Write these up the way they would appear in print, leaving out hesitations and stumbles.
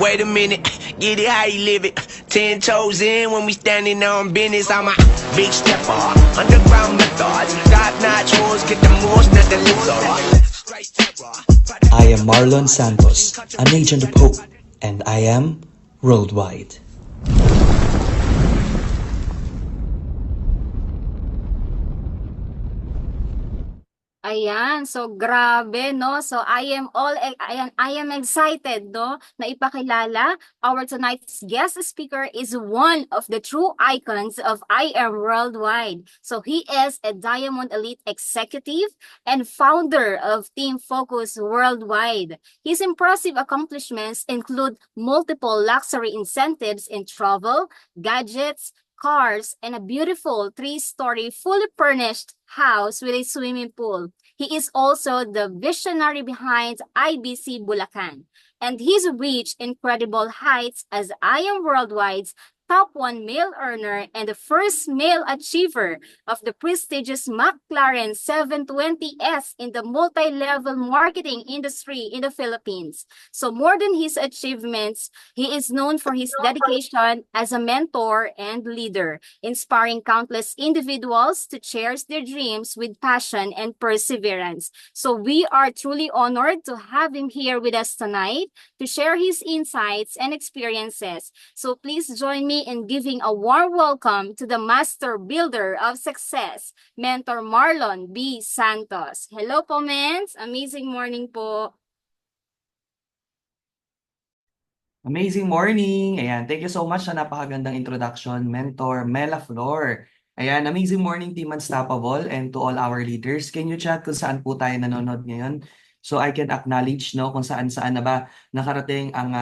Wait a minute, get it how you live it. 10 toes in when we standing on business. I'm a big stepper, underground methods. Top-notch rules, get the most, not the lizard. I am Marlon Santos, an agent of hope, and I am worldwide. Ayan, so grabe, no? So I am excited, no, na ipakilala our tonight's guest speaker is one of the true icons of I Am Worldwide. So he is a Diamond Elite executive and founder of Team Focus Worldwide. His impressive accomplishments include multiple luxury incentives in travel, gadgets, cars, and a beautiful three-story fully furnished house with a swimming pool. He is also the visionary behind IBC Bulacan, and he's reached incredible heights as I Am Worldwide's top one male earner and the first male achiever of the prestigious McLaren 720S in the multi-level marketing industry in the Philippines. So more than his achievements, he is known for his dedication as a mentor and leader, inspiring countless individuals to cherish their dreams with passion and perseverance. So we are truly honored to have him here with us tonight to share his insights and experiences. So please join me in giving a warm welcome to the master builder of success, Mentor Marlon B. Santos. Hello po, Mens. Amazing morning po. Amazing morning! Ayan, thank you so much sa napakagandang introduction, Mentor Mela Flor. Ayan, amazing morning Team Unstoppable and to all our leaders. Can you chat kung saan po tayo nanonood ngayon? So I can acknowledge no kung saan-saan na ba nakarating ang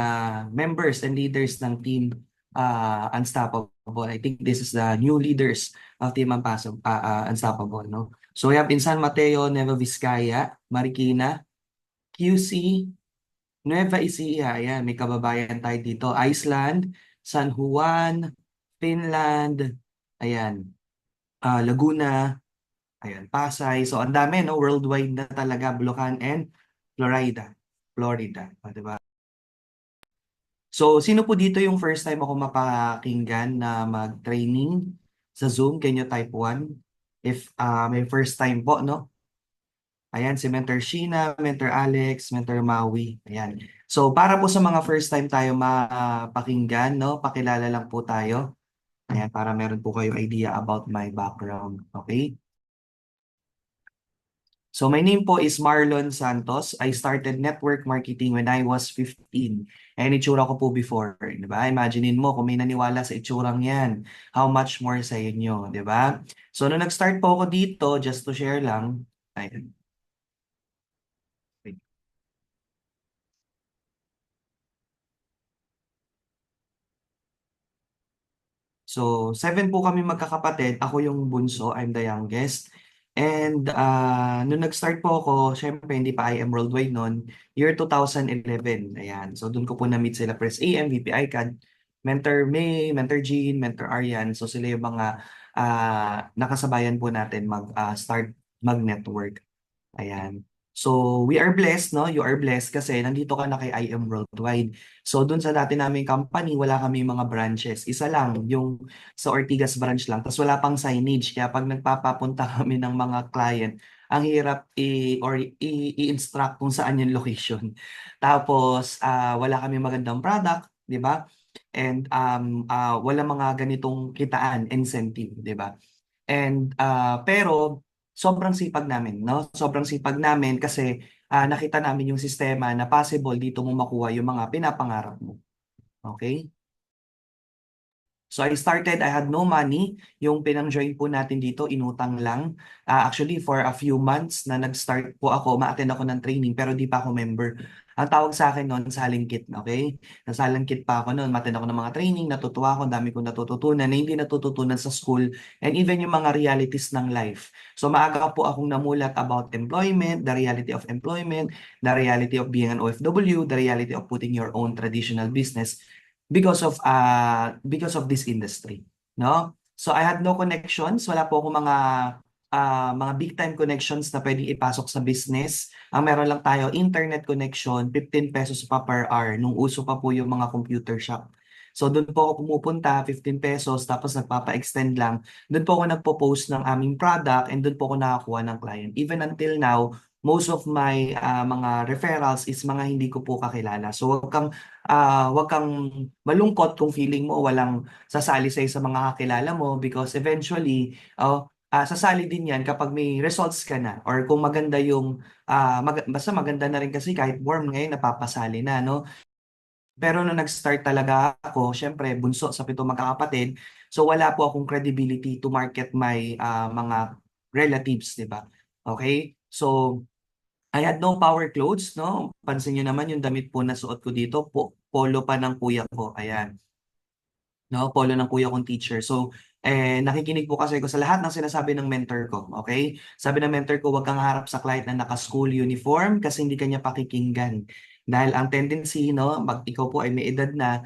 members and leaders ng Team Unstoppable. I think this is the new leaders of Team Unstoppable. No? So we have in San Mateo, Nueva Vizcaya, Marikina, QC, Nueva Ecija, ayan, may kababayan tayo dito. Iceland, San Juan, Finland, ayan, Laguna, ayan, Pasay. So, ang dami, no? Worldwide na talaga, Bulacan and Florida. Florida, diba? So, sino po dito yung first time ako mapakinggan na mag-training sa Zoom? Can you type 1? If may first time po, no? Ayan, si Mentor Sheena, Mentor Alex, Mentor Maui. Ayan. So, para po sa mga first time tayo mapakinggan, no? Pakilala lang po tayo. Ayan, para meron po kayo idea about my background. Okay? So, my name po is Marlon Santos. I started network marketing when I was 15. And itsura ko po before, di ba? Imaginein mo kung may naniwala sa itsurang yan. How much more sa inyo, di ba? So, nung nag-start po ako dito, just to share lang, ayan. So, 7 po kami magkakapatid. Ako yung bunso, I'm the youngest. And nung nag-start po ako, syempre hindi pa I Am Worldwide noon, year 2011. Ayan. So, doon ko po na-meet sila Press AM, VP ICAD, Mentor May, Mentor Jean, Mentor Arian. So, sila yung mga nakasabayan po natin mag-start mag-network. Ayan. So, we are blessed, no? You are blessed kasi nandito ka na kay I Am Worldwide. So, dun sa dati naming company, wala kami mga branches. Isa lang, yung sa Ortigas branch lang. Tapos wala pang signage. Kaya pag nagpapapunta kami ng mga client, ang hirap i-instruct kung saan yung location. Tapos, wala kami magandang product, di ba? And wala mga ganitong kitaan, incentive, di ba? And pero sobrang sipag namin, no? Sobrang sipag namin kasi nakita namin yung sistema na possible dito mo makuha yung mga pinapangarap mo. Okay? So I started, I had no money. Yung pinang-join po natin dito, inutang lang. Actually, for a few months na nag-start po ako, ma-attend ako ng training pero di pa ako member. Ang tawag sa akin noon, salingkit, okay? Nasalangkit pa ako noon, ma-attend ako ng mga training, natutuwa ako, dami kong natututunan na hindi natututunan sa school and even yung mga realities ng life. So maaga po akong namulat about employment, the reality of employment, the reality of being an OFW, the reality of putting your own traditional business because of this industry, no? So I had no connections, wala po ako mga mga big time connections na pwedeng ipasok sa business. Ang meron lang tayo, internet connection, 15 pesos pa per hour, nung uso pa po yung mga computer shop. So doon po ako pumupunta, 15 pesos, tapos nagpapa-extend lang. Doon po ako nagpo-post ng aming product and doon po ako nakakuha ng client. Even until now, most of my mga referrals is mga hindi ko po kakilala. So wag kang malungkot kung feeling mo walang sasali sa'yo sa mga kakilala mo because eventually, sasali din yan kapag may results ka na or kung maganda yung basta maganda na rin kasi kahit warm ngayon napapasali na, no? Pero nung nag-start talaga ako, syempre bunso sa 7 magkakapatid, so wala po akong credibility to market my mga relatives, di ba? Okay? So I had no power clothes, no? Pansin niyo naman yung damit po na suot ko dito, polo pa ng kuya ko. Ayan, no? Polo ng kuya kong teacher. So, nakikinig po kasi ako sa lahat ng sinasabi ng mentor ko, okay? Sabi ng mentor ko, huwag kang harap sa client na naka-school uniform kasi hindi kanya pakikinggan. Dahil ang tendency, no, ikaw po ay may edad na,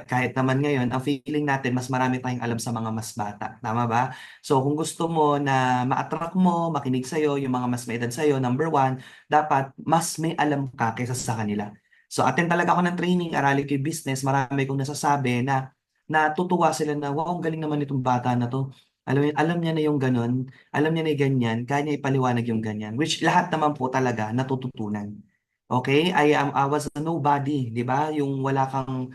kahit naman ngayon, ang feeling natin, mas marami tayong alam sa mga mas bata. Tama ba? So, kung gusto mo na ma-attract mo, makinig sa'yo, yung mga mas may edad sa'yo, number one, dapat mas may alam ka kaysa sa kanila. So, attend talaga ako ng training, aralin ko yung business, marami kong nasasabi na natutuwa sila na, wow, ang galing naman itong bata na to. Alam niya na yung ganun, alam niya na yung ganyan, kaya niya ipaliwanag yung ganyan, which lahat naman po talaga natututunan. Okay? I was a nobody, di ba? Yung wala kang,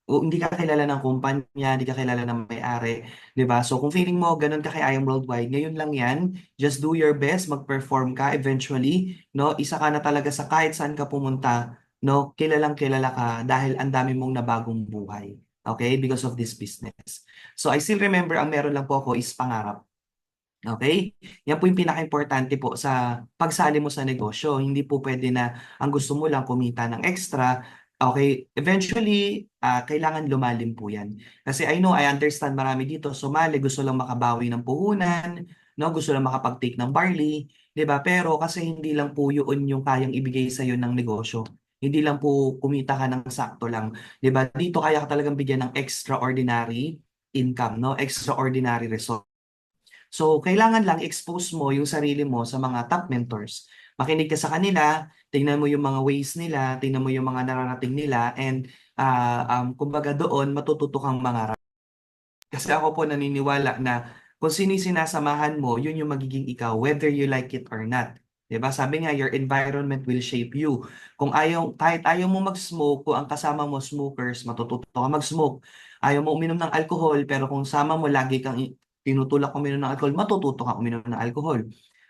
hindi ka kilala ng kumpanya, hindi ka kilala ng may-ari, di ba? So kung feeling mo ganun ka kay I Am Worldwide, ngayon lang yan, just do your best, mag-perform ka eventually, no? Isa ka na talaga sa kahit saan ka pumunta, no? Kilalang kilala ka dahil ang dami mong nabagong buhay. Okay? Because of this business. So I still remember, ang meron lang po ako is pangarap. Okay? Yan po yung pinaka-importante po sa pagsali mo sa negosyo. Hindi po pwede na ang gusto mo lang kumita ng extra. Okay, eventually, kailangan lumalim po yan. Kasi I know, I understand marami dito, sumali, gusto lang makabawi ng puhunan, no? Gusto lang makapag-take ng barley, di ba? Pero kasi hindi lang po yun yung kayang ibigay sa'yo ng negosyo. Hindi lang po kumita ka ng sakto lang. Di ba? Dito kaya ka talagang bigyan ng extraordinary income, no? Extraordinary result. So, kailangan lang expose mo yung sarili mo sa mga top mentors. Makinig ka sa kanila, tingnan mo yung mga ways nila, tingnan mo yung mga nararating nila, and kumbaga doon, matututo kang mangarap. Kasi ako po naniniwala na kung sino yung sinasamahan mo, yun yung magiging ikaw, whether you like it or not. 'Di ba? Sabi nga, your environment will shape you. Kahit ayaw mo mag-smoke, kung ang kasama mo smokers, matututo ka mag-smoke. Ayaw mo uminom ng alcohol, pero kung sama mo lagi kang tinutulak uminom ng alcohol, matututo ka uminom ng alcohol.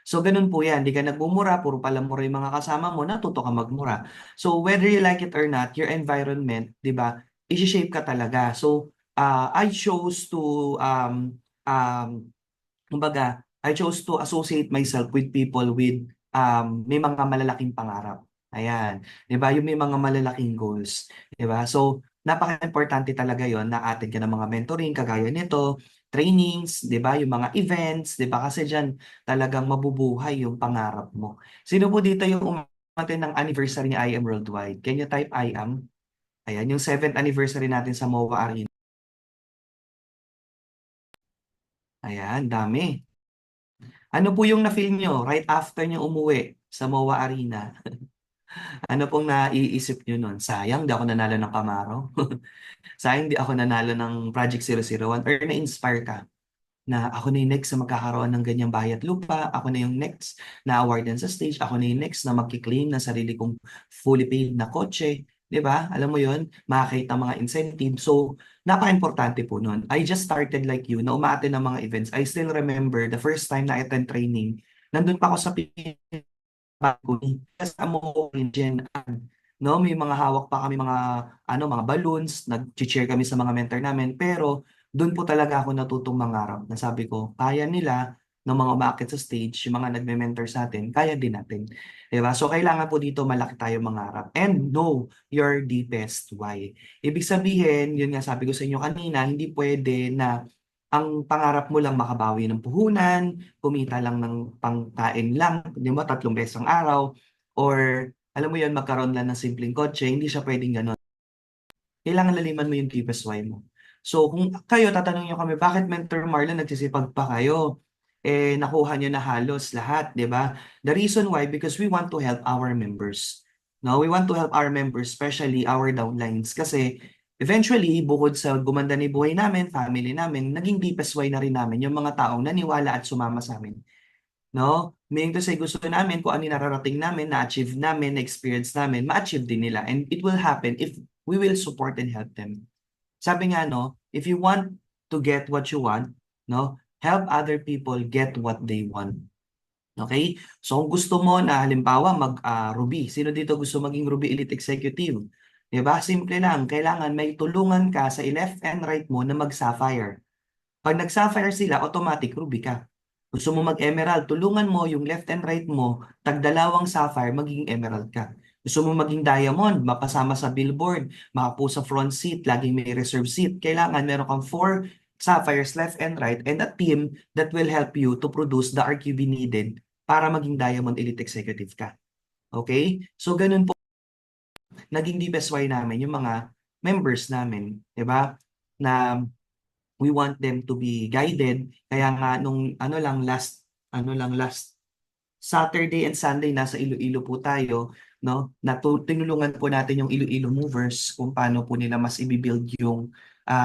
So, ganun po yan. Di ka nagmumura, puro palamura yung mga kasama mo, natuto ka magmura. So, whether you like it or not, your environment, di ba, i-shape ka talaga. So, I chose to kumbaga, I chose to associate myself with people with may mga malalaking pangarap. Ayan, 'di ba? Yung may mga malalaking goals, 'di ba? So, napaka-importante talaga 'yon na attend ka ng mga mentoring kagaya nito, trainings, 'di ba? Yung mga events, 'di ba? Kasi diyan talagang mabubuhay yung pangarap mo. Sino po dito yung umattend ng anniversary ni I Am Worldwide? Can you type I Am? Ayan, yung 7th anniversary natin sa MOA Arena. Ayan, dami. Ano po yung na-feel nyo right after nyo umuwi sa MOA Arena? Ano pong naiisip nyo nun? Sayang, di ako nanalo ng Camaro. Sayang, di ako nanalo ng Project 001 or na-inspire ka na ako na yung next na magkakaroon ng ganyang bahay at lupa, ako na yung next na awardan sa stage, ako na yung next na magkiklaim na sarili kong fully paid na kotse. 'Di ba? Alam mo yon, makakita mga incentive. So, napaka-importante po nun. I just started like you, na umaattend ng mga events. I still remember the first time na attend training, nandun pa ako sa Pagod. Kasama mo rin dyan, no? May mga hawak pa kami mga mga balloons, nag-cheer kami sa mga mentor namin, pero doon po talaga ako natutong mangarap na sabi ko, kaya nila ng mga umaakit sa stage, yung mga nagme-mentor sa atin, kaya din natin. Diba? So, kailangan po dito malaki tayo mangarap and know your deepest why. Ibig sabihin, yun nga sabi ko sa inyo kanina, hindi pwede na ang pangarap mo lang makabawi ng puhunan, kumita lang ng pangkain lang, di ba, 3 beses ang araw, or alam mo yun, magkaroon lang ng simpleng kotse, hindi siya pwedeng gano'n. Kailangan laliman mo yung deepest why mo. So kung kayo, tatanungin nyo kami, bakit Mentor Marlon nagsisipag pa kayo? nakuha nyo na halos lahat, di ba? The reason why, because we want to help our members. No, we want to help our members, especially our downlines. Kasi eventually, bukod sa gumanda ni buhay namin, family namin, naging deepest why na rin namin yung mga taong naniwala at sumama sa amin. No? Meaning to say, gusto namin kung ano yung nararating namin, na-achieve namin, na-experience namin, ma-achieve din nila. And it will happen if we will support and help them. Sabi nga, no, if you want to get what you want, no, help other people get what they want. Okay? So kung gusto mo na halimbawa Ruby, sino dito gusto maging Ruby Elite Executive? 'Di ba? Simple lang, kailangan may tulungan ka sa left and right mo na mag-Sapphire. Pag nag-Sapphire sila, automatic Ruby ka. Gusto mo mag-Emerald, tulungan mo yung left and right mo, tagdalawang Sapphire, maging Emerald ka. Gusto mo maging Diamond, mapasama sa billboard, makapo sa front seat, laging may reserve seat. Kailangan meron kang 4 Sapphires left and right and a team that will help you to produce the RQB needed para maging Diamond Elite Executive ka. Okay? So ganun po naging deepest why namin yung mga members namin, 'di ba? Na we want them to be guided. Kaya nga nung last Saturday and Sunday nasa Iloilo po tayo, no? Tinulungan po natin yung Iloilo Movers kung paano po nila mas i-build yung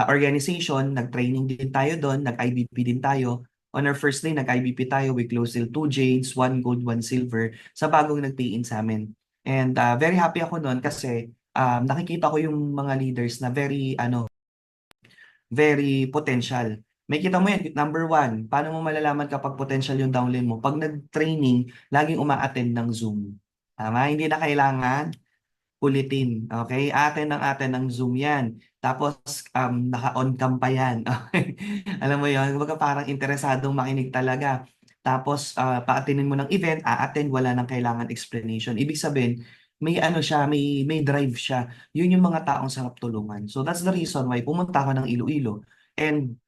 organization. Nag-training din tayo doon, nag-IBP din tayo. On our first day, nag-IBP tayo. We closed till 2 Jades, 1 Gold, 1 Silver sa bagong nag-pay-in sa amin. And very happy ako noon kasi nakikita ko yung mga leaders na very potential. May kita mo yan, number 1, paano mo malalaman kapag potential yung downline mo? Pag nag-training, laging uma-attend ng Zoom. Tama? Hindi na kailangan ulitin. Okay? Atin ng Zoom yan. Tapos, naka-on cam pa yan. Okay? Alam mo yun, kumbaga parang interesadong makinig talaga. Tapos, pa-attendin mo ng event, a-attend, wala nang kailangan explanation. Ibig sabihin, may siya, may drive siya. Yun yung mga taong sarap tulungan. So, that's the reason why pumunta ako ng Iloilo. And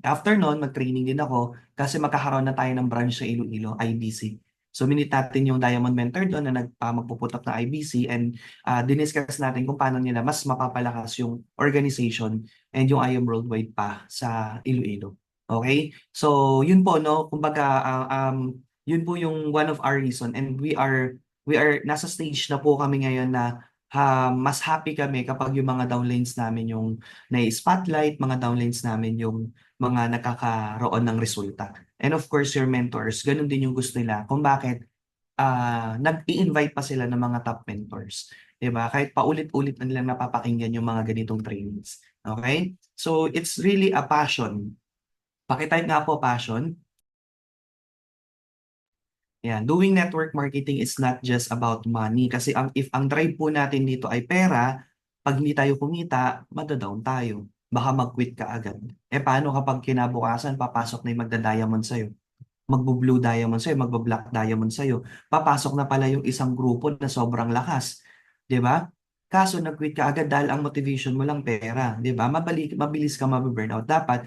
after nun, mag-training din ako kasi magkakaroon na tayo ng branch sa Iloilo, IBC. So, minit natin yung Diamond Mentor doon na magpuputok na IBC and diniscuss natin kung paano nila mas mapapalakas yung organization and yung IM Worldwide pa sa Iloilo. Okay? So, yun po, no? Kumbaga, yun po yung one of our reason and we are nasa stage na po kami ngayon na mas happy kami kapag yung mga downlines namin yung na-spotlight, mga downlines namin yung mga nakakaroon ng resulta. And of course, your mentors, ganun din yung gusto nila kung bakit nag-i-invite pa sila ng mga top mentors. Diba? Kahit paulit-ulit na nilang napapakinggan yung mga ganitong trainings. Okay? So, it's really a passion. Pakitype nga po passion. Yan, doing network marketing is not just about money kasi if ang drive po natin dito ay pera, pag hindi tayo kumita, madadown tayo. Baka mag-quit ka agad. Paano kapag kinabukasan, papasok na yung magda-diamond sa'yo? Magbo-blue diamond sa'yo, magbo-black diamond sa'yo. Papasok na pala yung isang grupo na sobrang lakas. 'Di ba? Kaso nag-quit ka agad dahil ang motivation mo lang pera. 'Di ba? Mabilis ka mababurnout. Dapat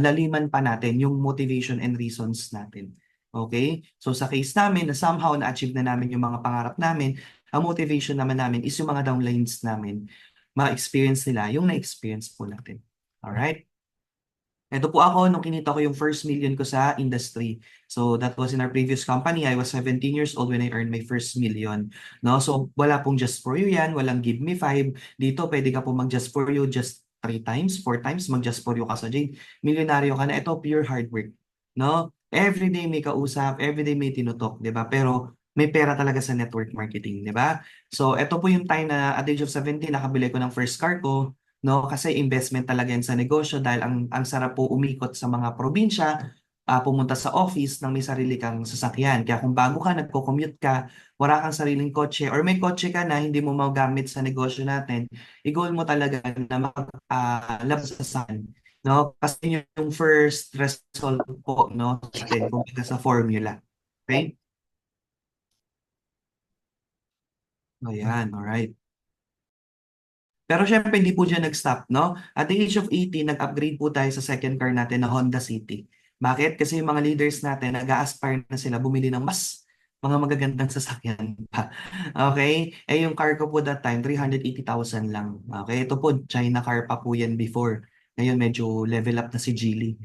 laliman pa natin yung motivation and reasons natin. Okay? So sa case namin na somehow na-achieve na namin yung mga pangarap namin, ang motivation naman namin is yung mga downlines namin. Ma-experience nila yung na-experience po natin. Alright? Ito po ako nung kinita ko yung first million ko sa industry. So that was in our previous company. I was 17 years old when I earned my first million. No? So wala pong just for you yan. Walang give me 5. Dito pwede ka po mag just for you just 3 times, 4 times. Mag just for you ka sa Jade. Milyonaryo ka na. Ito pure hard work. No? Everyday may kausap, everyday may tinutok, 'di ba? Pero may pera talaga sa network marketing, 'di ba? So, ito po yung time na at age of 17 nakabili ko ng first car ko, no? Kasi investment talaga yan sa negosyo dahil ang sarap po umikot sa mga probinsya, pumunta sa office nang may sarili kang sasakyan. Kaya kung bago ka, nagko-commute ka, wala kang sariling kotse or may kotse ka na hindi mo magamit sa negosyo natin, i-goal mo talaga na labas sa saan. No? Kasi yung first result po, no, natin kumbaga sa formula. Okay? Ayan, alright. Pero syempre, hindi po dyan nag-stop, no? At the age of 18, nag-upgrade po tayo sa second car natin na Honda City. Bakit? Kasi yung mga leaders natin, nag-a-aspire na sila bumili ng mga magagandang sasakyan pa. Okay? Yung car ko po that time, 380,000 lang. Okay? Ito po, China car pa po yan before. Ngayon medyo level up na si Geely.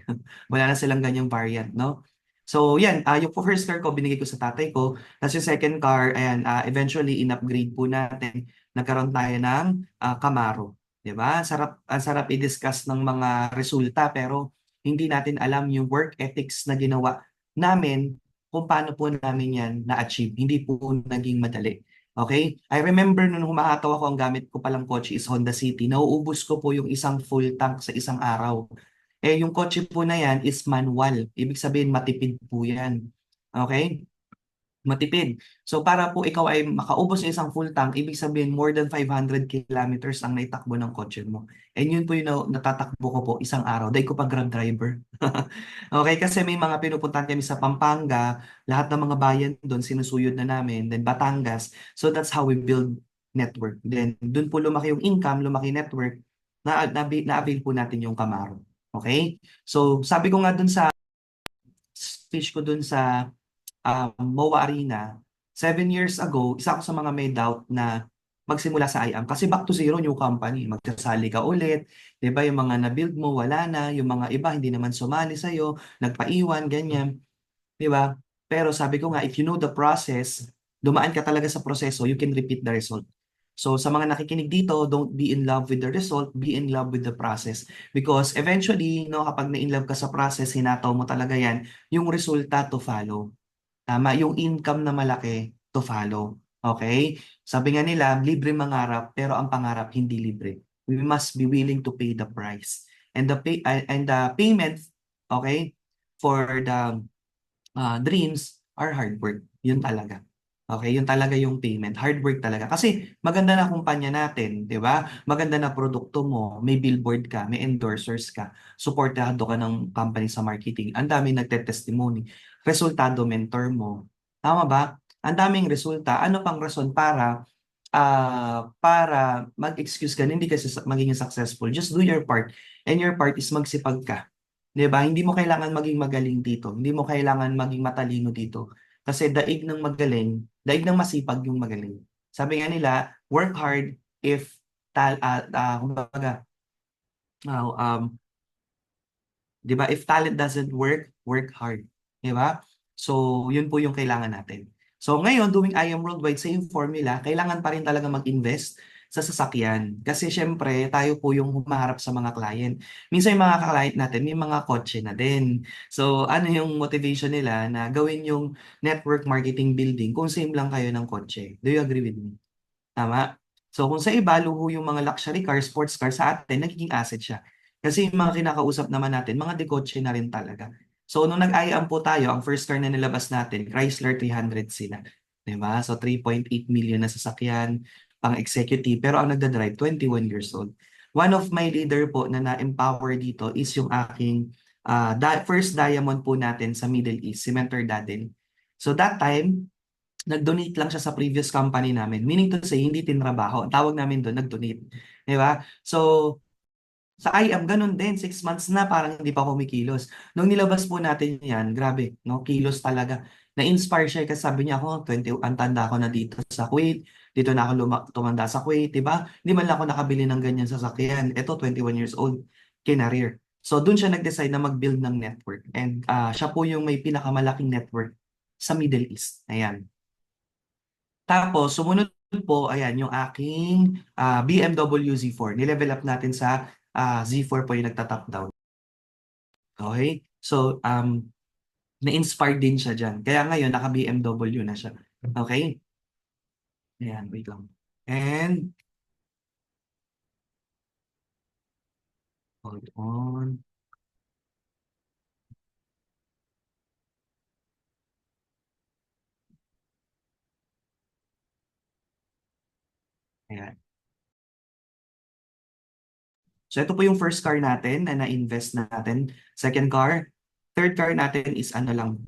Wala na silang ganyang variant, no? So, yan, yung first car ko, binigay ko sa tatay ko. Tapos yung second car, ayan, eventually, in-upgrade po natin. Nagkaroon tayo ng Camaro. 'Di ba? Ang sarap i-discuss ng mga resulta, pero hindi natin alam yung work ethics na ginawa namin kung paano po namin yan na-achieve. Hindi po naging madali. Okay? I remember nung humahataw ako, ang gamit ko palang kotse is Honda City. Nauubos ko po yung isang full tank sa isang araw. Yung kotse po na yan is manual. Ibig sabihin, matipid po yan. Okay? Matipid. So para po ikaw ay makaubos ng isang full tank, ibig sabihin more than 500 kilometers ang naitakbo ng kotse mo. And yun po yung natatakbo ko po isang araw. Dahil ko pa grab driver. Okay, kasi may mga pinupuntahan kami sa Pampanga, lahat ng mga bayan doon sinusuyod na namin, then Batangas. So that's how we build network. Then doon po lumaki yung income, lumaki network, na-avail po natin yung Camaro. Okay? So sabi ko nga doon sa speech ko doon sa MOA Arena, 7 years ago, isa ako sa mga may doubt na magsimula sa IAM. Kasi back to zero, new company. Magsasali ka ulit. Di ba? Yung mga na-build mo, wala na. Yung mga iba, hindi naman sumali sa'yo. Nagpaiwan, ganyan. Di ba? Pero sabi ko nga, if you know the process, dumaan ka talaga sa proseso, you can repeat the result. So sa mga nakikinig dito, don't be in love with the result, be in love with the process. Because eventually, no, kapag na-in love ka sa process, hinataw mo talaga yan, yung resulta to follow. Tama, yung income na malaki to follow. Okay? Sabi nga nila, libre mangarap, pero ang pangarap hindi libre. We must be willing to pay the price. And the payment, okay, for the dreams are hard work. Yun talaga. Okay, yun talaga yung payment. Hard work talaga. Kasi maganda na kumpanya natin, di ba? Maganda na produkto mo, may billboard ka, may endorsers ka, supportado ka ng company sa marketing. Ang daming nagte-testimony. Resultado, mentor mo. Tama ba? Ang daming resulta. Ano pang rason para mag-excuse ka na hindi ka magiging successful? Just do your part. And your part is magsipag ka. 'Di ba? Hindi mo kailangan maging magaling dito. Hindi mo kailangan maging matalino dito. Kasi daig ng magaling, daig ng masipag yung magaling. Sabi nga nila, work hard if kumbaga, uh, um, 'di ba? If talent doesn't work, work hard. 'Di ba? So, yun po yung kailangan natin. So, ngayon, doing I Am Worldwide, same formula, kailangan pa rin talaga mag-invest sa sasakyan. Kasi syempre, tayo po yung humaharap sa mga client. Minsan yung mga client natin, may mga kotse na din. So, ano yung motivation nila na gawin yung network marketing building kung same lang kayo ng kotse? Do you agree with me? Tama? So, kung sa iba, luho yung mga luxury car, sports car, sa atin, nagiging asset siya. Kasi yung mga kinakausap naman natin, mga dekotse na rin talaga. So, nung nag-IAM po tayo, ang first car na nilabas natin, Chrysler 300 sila. Diba? So, 3.8 million na sasakyan, pang-executive, pero ang nagdadrive, 21 years old. One of my leader po na na-empower dito is yung aking first diamond po natin sa Middle East, si Mentor Daden. So, that time, nag-donate lang siya sa previous company namin. Meaning to say, hindi tinrabaho. Ang tawag namin doon, nag-donate. Di ba? So, sa IAM, ganun din. 6 months na, parang hindi pa kumikilos. Nung nilabas po natin yan, grabe, no? Kilos talaga. Na-inspire siya kasi sabi niya ako, 20, ang tanda ko na dito sa Kuwait. Dito na ako tumanda sa Kuwait, di ba? Hindi man lang ako nakabili ng ganyan sasakyan. Ito, 21 years old, kinareer. So, doon siya nag-decide na mag-build ng network. And siya po yung may pinakamalaking network sa Middle East. Ayan. Tapos, sumunod po, ayan, yung aking BMW Z4. Nilevel up natin sa Z4 po yung nagta-top down. Okay? So, na-inspired din siya dyan. Kaya ngayon, naka-BMW na siya. Okay? Ayan, wait lang. And, hold on. Ayan. So, ito po yung first car natin na na-invest natin. Second car. Third car natin is ano lang,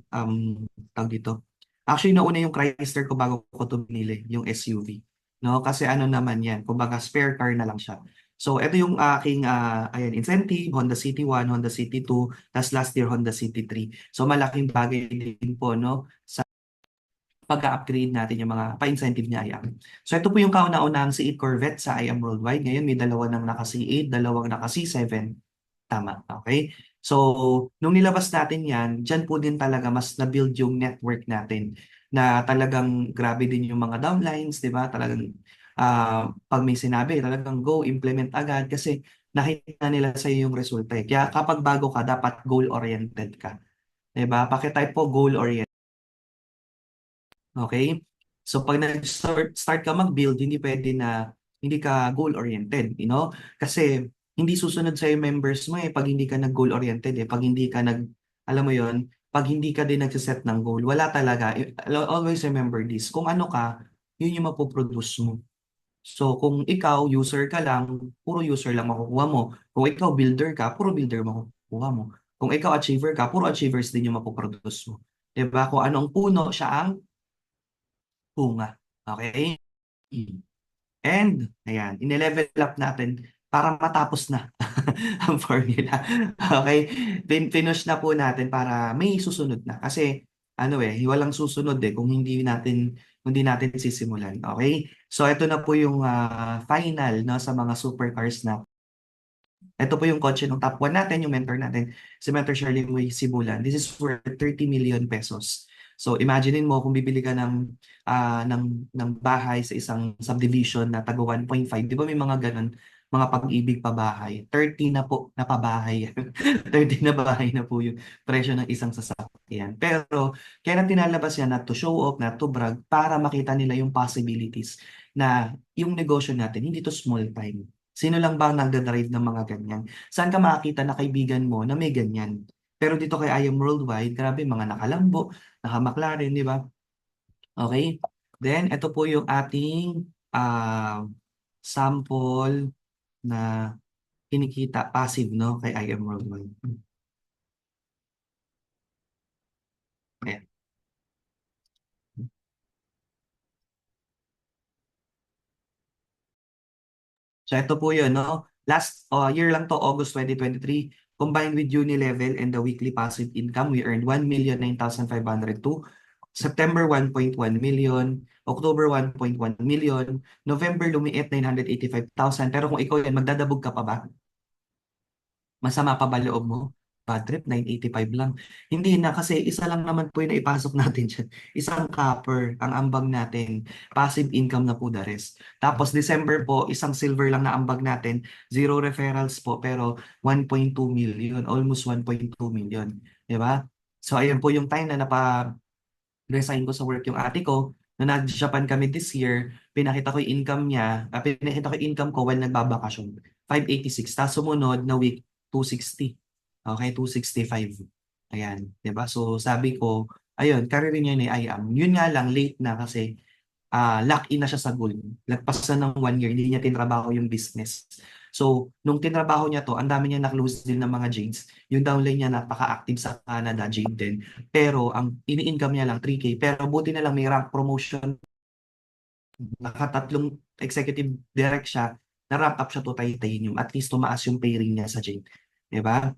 tawag dito. Actually, nauna yung Chrysler ko bago ko ito binili, yung SUV. No? Kasi ano naman yan, kumbaga spare car na lang siya. So, ito yung aking ayan, incentive, Honda City 1, Honda City 2, tas last year Honda City 3. So, malaking bagay din po, no? Sa pag-upgrade natin yung mga pa-incentive niya IAM. So ito po yung kauna-unahang C8 Corvette sa IAM Worldwide. Ngayon may dalawa ng naka C8, dalawang naka C7. Tama, okay? So, nung nilabas natin yan, dyan po din talaga mas na-build yung network natin na talagang grabe din yung mga downlines, di ba? Talagang pag may sinabi, talagang go, implement agad kasi nakita nila sa yung resulta. Kaya kapag bago ka, dapat goal-oriented ka. Di ba? Pakitype po goal-oriented. Okay? So pag start ka mag-build, hindi pwede na hindi ka goal-oriented, you know? Kasi hindi susunod sa members mo pag hindi ka nag-goal-oriented pag hindi ka alam mo yon, pag hindi ka din nagsiset ng goal, wala talaga. Always remember this, kung ano ka, yun yung mapoproduce mo. So kung ikaw, user ka lang, puro user lang makukuha mo. Kung ikaw, builder ka, puro builder makukuha mo. Kung ikaw, achiever ka, puro achievers din yung mapoproduce mo. Diba? Kung anong puno, siya ang bunga. Okay? And, ayan, in-level up natin para matapos na ang formula. Okay? Finish na po natin para may susunod na. Kasi, walang susunod kung hindi natin sisimulan. Okay? So, ito na po yung final no, sa mga supercars na. Ito po yung kotse ng top 1 natin, yung mentor natin, si Mentor Shirley Muy Sibulan. This is for 30 million pesos. So imaginein mo kung bibili ka ng bahay sa isang subdivision na taga 1.5, di ba may mga ganun, mga pag-ibig pa bahay. 30 na po na pabahay. 30 na bahay na po yung presyo ng isang sasakyan. Pero kaya na tinalabas yan not to show off, not to brag, para makita nila yung possibilities na yung negosyo natin, hindi to small time. Sino lang ba ang nagdadrive ng mga ganyan? Saan ka makakita na kaibigan mo na may ganyan? Pero dito kay I Am Worldwide, grabe, mga nakalambo, naka-McLaren, di ba? Okay? Then, ito po yung ating sample na kinikita, passive, no? Kay I Am Worldwide. Ayan. So ito po yun, no? Last year lang to, August 2023, combined with Unilevel and the weekly passive income, we earned 1,09,502. September 1.1 million, October 1.1 million, November lumiit 985,000. Pero kung ikaw yan, magdadabog ka pa ba? Masama pa ba loob mo? Bad trip, 985 lang. Hindi na kasi isa lang naman po yung naipasok natin dyan. Isang copper ang ambag natin. Passive income na po the rest. Tapos December po, isang silver lang na ambag natin. Zero referrals po pero 1.2 million. Almost 1.2 million. Diba? So ayun po yung time na resign ko sa work yung ate ko. Na nag-Japan kami this year, pinakita ko yung income niya, pinakita ko yung income ko while nagbabakasyon. 586. Tapos sumunod na week, 260. Okay, 265. Ayan, 'di ba? So sabi ko, ayun, career niya ni I am. Yun nga lang late na kasi lock in na siya sa gold. Lagpas na ng 1 year, hindi niya tinrabaho yung business. So, nung tinrabaho niya to, ang dami niya na-close din ng mga Jades. Yung downline niya napaka-active sa Canada, Jade din. Pero ang ini-income niya lang 3K. Pero buti na lang may rank promotion. Nakatatlong executive direct siya, na-ramp up siya to titanium. At least tumaas yung pay ring niya sa Jade. Diba?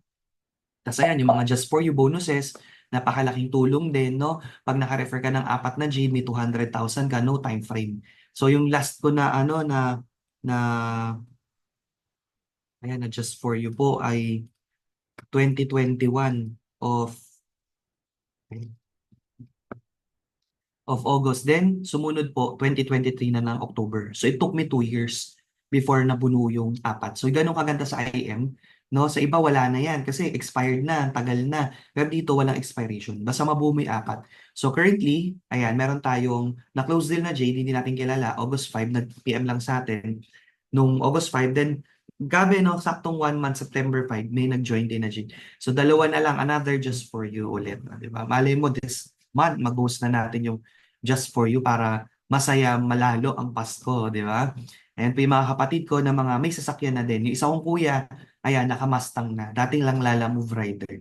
Tapos ayan, yung mga just for you bonuses, napakalaking tulong din, no? Pag naka-refer ka ng 4 na Jade, may 200,000 ka, no time frame. So yung last ko na na ayan, na just for you po ay 2021 of August. Then, sumunod po, 2023 na ng October. So, it took me 2 years before nabuno yung 4. So, ganun kaganda sa IM. No? Sa iba, wala na yan kasi expired na, tagal na. Pero dito, walang expiration. Basta mabuo mo yung 4. So, currently, ayan, meron tayong na-close deal na Jade, hindi natin kilala. August 5, nag-PM lang sa atin. Nung August 5, then, gabi, no, saktong 1 month, September 5, may nag-join din na Jade. So, dalawa na lang, another just for you ulit. Diba? Malay mo, this month, mag-host na natin yung just for you para masaya malalo ang Pasko, di ba? Ayan po yung mga kapatid ko na mga may sasakyan na din. Yung isa kong kuya, ayan, naka-Mustang na. Dating lang Lala Move Rider.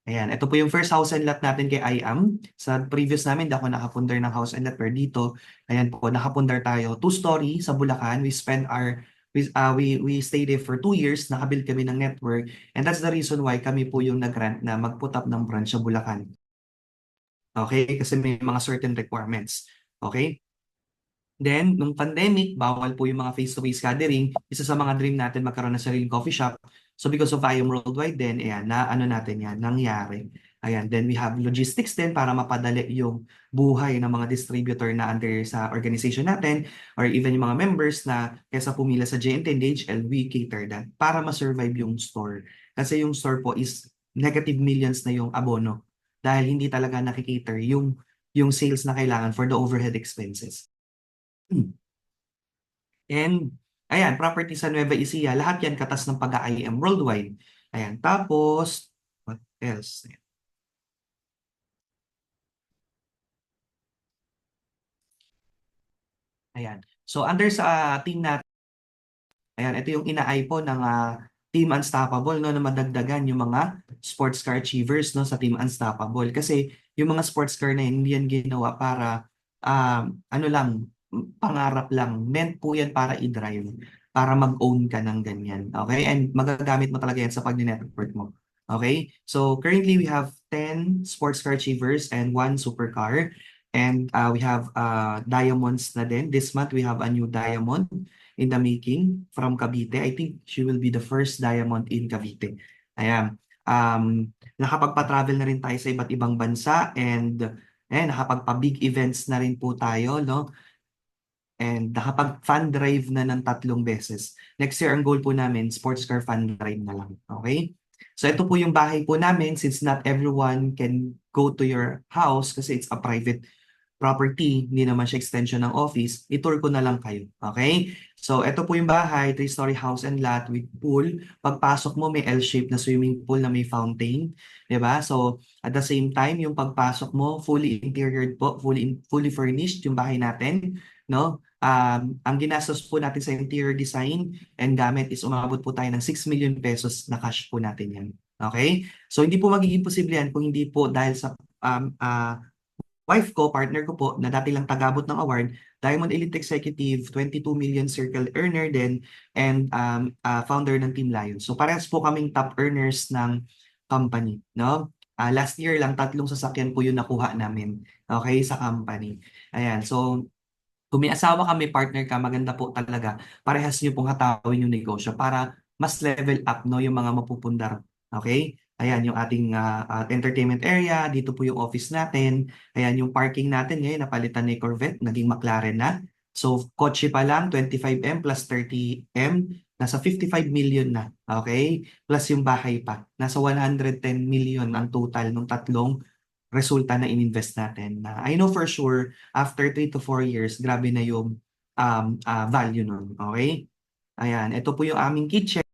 Ayan, ito po yung first house and lot natin kay IAM. Sa previous namin, di ako nakapundar ng house and lot. Pero dito, ayan po, nakapundar tayo. 2-story sa Bulacan. We stayed there for 2 years. Nakabuild kami ng network. And that's the reason why kami po yung nag-grant na mag-put up ng branch sa Bulacan. Okay? Kasi may mga certain requirements. Okay? Then, nung pandemic, bawal po yung mga face-to-face gathering. Isa sa mga dream natin magkaroon ng sariling coffee shop. So because of IM Worldwide din, ayan, na ano natin yan, nangyari. Ayan, then we have logistics din para mapadali yung buhay ng mga distributor na under sa organization natin or even yung mga members na kesa pumila sa JNT and DHL, we cater that para ma-survive yung store. Kasi yung store po is negative millions na yung abono dahil hindi talaga nakikater yung sales na kailangan for the overhead expenses. And ayan, property sa Nueva Ecija, lahat yan katas ng pag-IM Worldwide. Ayan, tapos, what else? Ayan. So under sa team natin, ayan, ito yung inaay po ng Team Unstoppable, no, na madagdagan yung mga sports car achievers, no, sa Team Unstoppable. Kasi yung mga sports car na yun, hindi yan ginawa para ano lang, pangarap lang. Meant po yan para i-drive, para mag-own ka ng ganyan. Okay? And magagamit mo talaga yan sa pag-network mo. Okay? So currently we have 10 sports car achievers and 1 supercar. And we have diamonds na din. This month we have a new diamond in the making from Cavite. I think she will be the first diamond in Cavite. Ayan. Nakapagpa-travel na rin tayo sa iba't ibang bansa and nakapagpa-big events na rin po tayo, no? And nakapag-fund drive na ng 3 beses. Next year, ang goal po namin, sports car fund drive na lang. Okay? So ito po yung bahay po namin since not everyone can go to your house kasi it's a private property, hindi naman siya extension ng office, i-tour ko na lang kayo. Okay? So, ito po yung bahay, 3-story house and lot with pool. Pagpasok mo, may L-shape na swimming pool na may fountain. Diba? So, at the same time, yung pagpasok mo, fully interior po, fully furnished yung bahay natin. No? Ang ginastos po natin sa interior design and gamit is umabot po tayo ng 6 million pesos na cash po natin yan. Okay? So, hindi po magiging posible yan kung hindi po dahil sa wife ko, partner ko po, na dati lang tagabot ng award, Diamond Elite Executive, 22 million circle earner din, and founder ng Team Lion. So parehas po kaming top earners ng company, no? Last year lang, 3 sasakyan po yung nakuha namin, okay, sa company. Ayan, so kung may asawa ka, may partner ka, maganda po talaga, parehas nyo pong hatawin yung negosyo para mas level up, no, yung mga mapupundar. Okay? Ayan yung ating entertainment area. Dito po yung office natin. Ayan yung parking natin ngayon. Napalitan ni Corvette. Naging McLaren na. So, kotse pa lang, 25M plus 30M. Nasa 55 million na. Okay? Plus yung bahay pa. Nasa 110 million ang total ng 3 resulta na ininvest natin. I know for sure, after 3 to 4 years, grabe na yung value nun. Okay? Ayan. Ito po yung aming kitchen.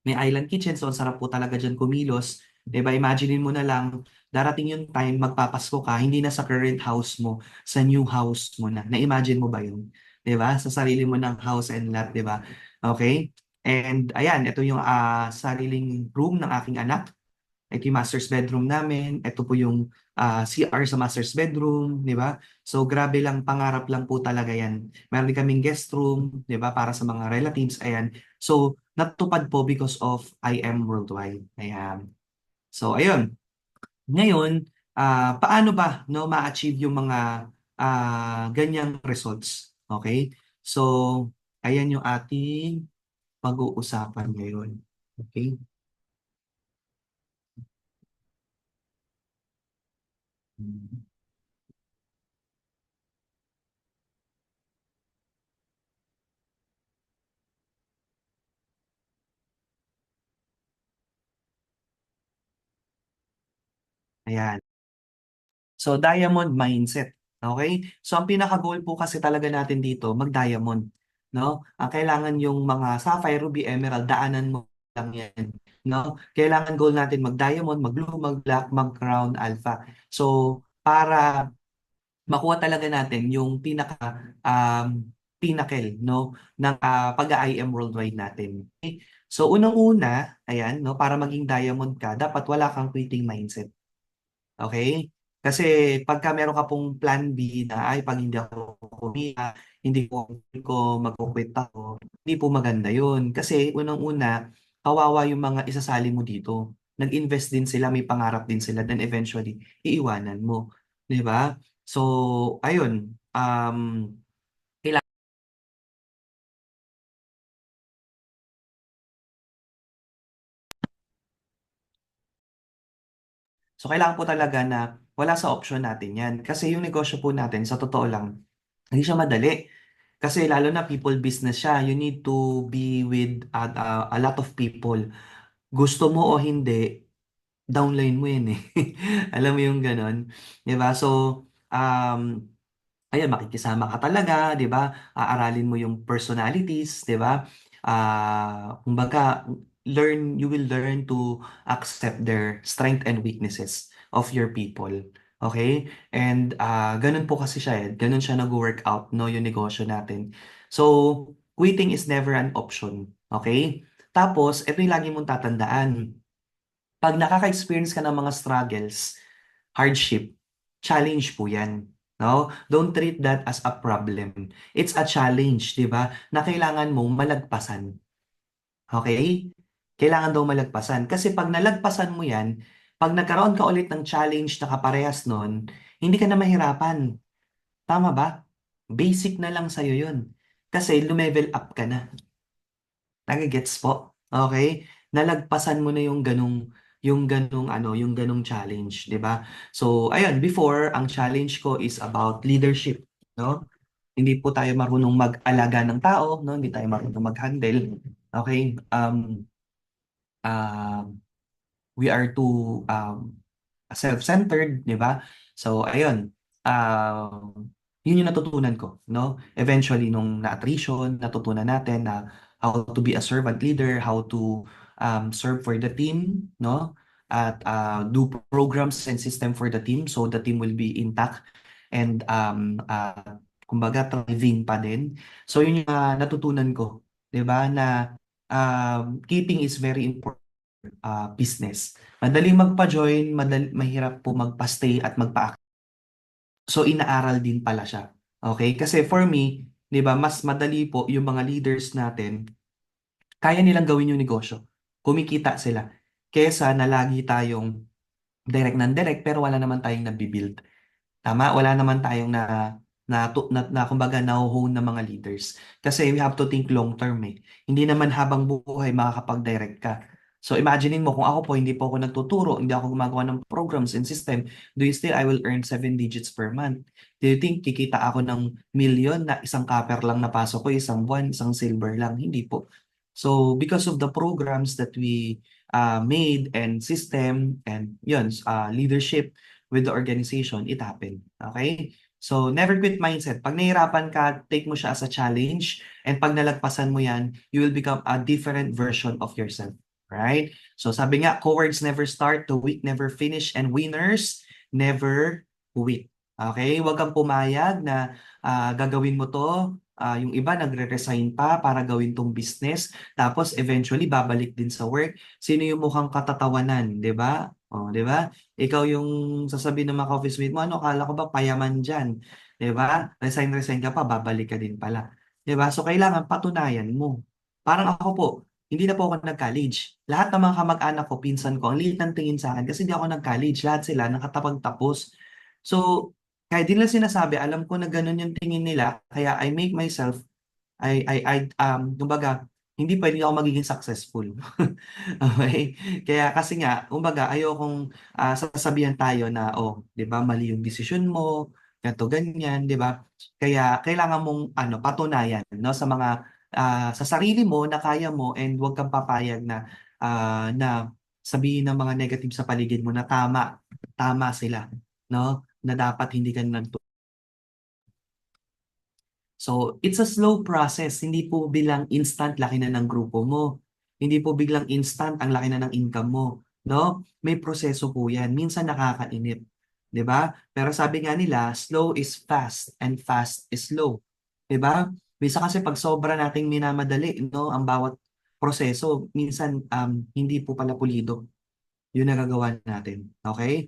May island kitchen, so ang sarap po talaga dyan kumilos. Diba, imaginein mo na lang, darating yung time, magpapasko ka, hindi na sa current house mo, sa new house mo na. Na-imagine mo ba yun? Diba? Sa sarili mo ng house and lot, diba? Okay? And ayan, ito yung sariling room ng aking anak. Ito yung master's bedroom namin. Ito po yung CR sa master's bedroom, di ba? So grabe lang, pangarap lang po talaga yan. Meron din kaming guest room, di ba, para sa mga relatives. Ayan. So natupad po because of IM Worldwide. Ayan. So ayun. Ngayon, paano ba no ma-achieve yung mga ganyang results? Okay? So ayan yung ating pag-uusapan ngayon. Okay? Ayan. So, diamond mindset. Okay? So, ang pinaka-goal po kasi talaga natin dito, mag-diamond. No? Ang kailangan yung mga sapphire, ruby, emerald, daanan mo lang yan. No? Kailangan goal natin mag-diamond, mag-blue, mag-black, mag-crown, alpha. So, para makuha talaga natin yung pinnacle, no, ng pag-IM worldwide natin. Okay? So, unang-una, ayan, no, para maging diamond ka, dapat wala kang quitting mindset. Okay? Kasi pagka meron ka pong plan B na ay pag hindi ako kumita, hindi ko mag-quit ako, hindi po maganda yun. Kasi unang-una, kawawa yung mga isasali mo dito. Nag-invest din sila, may pangarap din sila, then eventually, iiwanan mo. Di ba? So, ayun. So kailangan po talaga na wala sa option natin yan. Kasi yung negosyo po natin, sa totoo lang, hindi siya madali. Kasi lalo na people business siya, you need to be with a lot of people. Gusto mo o hindi, downline mo yun eh. Alam mo yung ganon. 'Di ba? So, um, ayun, makikisama ka talaga, 'di ba? Aaralin mo yung personalities, 'di ba? Kumbaga, you will learn to accept their strength and weaknesses of your people. Okay? And ganun po kasi siya eh. Ganun siya nag-workout, no, yung negosyo natin. So, quitting is never an option. Okay? Tapos, ito yung lagi mong tatandaan. Pag nakaka-experience ka ng mga struggles, hardship, challenge po yan. No? Don't treat that as a problem. It's a challenge, di ba? Na kailangan mong malagpasan. Okay? Kailangan daw malagpasan. Kasi pag nalagpasan mo yan, pag nagkaroon ka ulit ng challenge na kaparehas nun, hindi ka na mahirapan. Tama ba? Basic na lang sa'yo yun. Kasi lumevel up ka na. Nagigets po? Okay? Nalagpasan mo na yung ganung challenge, 'di ba? So, ayun, before ang challenge ko is about leadership, no? Hindi po tayo marunong mag-alaga ng tao, no? Hindi tayo marunong mag-handle. Okay? Um, we are too self-centered, di ba? So, ayun. Yun yung natutunan ko, no? Eventually, nung na-attrition, natutunan natin na how to be a servant leader, how to serve for the team, no? At do programs and system for the team so the team will be intact and kumbaga thriving pa din. So, yun yung natutunan ko, di ba? Na keeping is very important business. Madaling magpa-join, mahirap po magpa-stay at magpa. So inaaral din pala siya. Okay? Kasi for me, 'di ba, mas madali po yung mga leaders natin, kaya nilang gawin yung negosyo. Kumikita sila. Kesa na lagi tayong direct ng direct pero wala naman tayong nabibuild. Tama? Wala naman tayong kumbaga nahuhone ng mga leaders. Kasi we have to think long term eh. Hindi naman habang buhay makakapag-direct ka. So imaginein mo kung ako po hindi po ako nagtuturo, hindi ako gumagawa ng programs and system, do you still I will earn 7 digits per month? Do you think kikita ako ng million na isang copper lang napasok ko, isang buwan, isang silver lang? Hindi po. So because of the programs that we made and system and yun, leadership with the organization, it happened. Okay? So, never quit mindset. Pag nahihirapan ka, take mo siya as a challenge. And pag nalagpasan mo yan, you will become a different version of yourself. Right? So, sabi nga, cowards never start, the weak never finish, and winners never quit. Okay? Huwag kang pumayag na gagawin mo to. Yung iba nagre-resign pa para gawin tong business. Tapos, eventually, babalik din sa work. Sino yung mukhang katatawanan? 'Di ba? Oh, 'di ba? Ikaw yung sasabihin ng mga office mate mo, ano, kala ko ba payaman dyan? 'Di ba? Resign ka pa, babalik ka din pala. 'Di ba? So, kailangan patunayan mo. Parang ako po, hindi na po ako nag-college. Lahat ng mga kamag-anak ko, pinsan ko, ang liit ng tingin sa akin kasi hindi ako nag-college. Lahat sila nakatapag-tapos. So, kahit di nila sinasabi, alam ko na ganun yung tingin nila, kaya I make myself, kumbaga, hindi pwedeng ako magiging successful. Okay? Kaya kasi nga, kumbaga, ayokong sasabihan tayo na, oh, 'di ba, mali yung desisyon mo, ganto ganyan, 'di ba? Kaya kailangan mong patunayan, no, sa sarili mo na kaya mo and huwag kang papayag na sabihin ng mga negative sa paligid mo na tama sila, no? Na dapat hindi ka nag. So, it's a slow process. Hindi po bilang instant laki na ng grupo mo. Hindi po biglang instant ang laki na ng income mo. No? May proseso po yan. Minsan nakakainip. 'Di ba? Pero sabi nga nila, slow is fast and fast is slow. 'Di ba? Minsan kasi pag sobra nating minamadali, no, ang bawat proseso, minsan hindi po pala pulido yung nagagawa natin. Okay?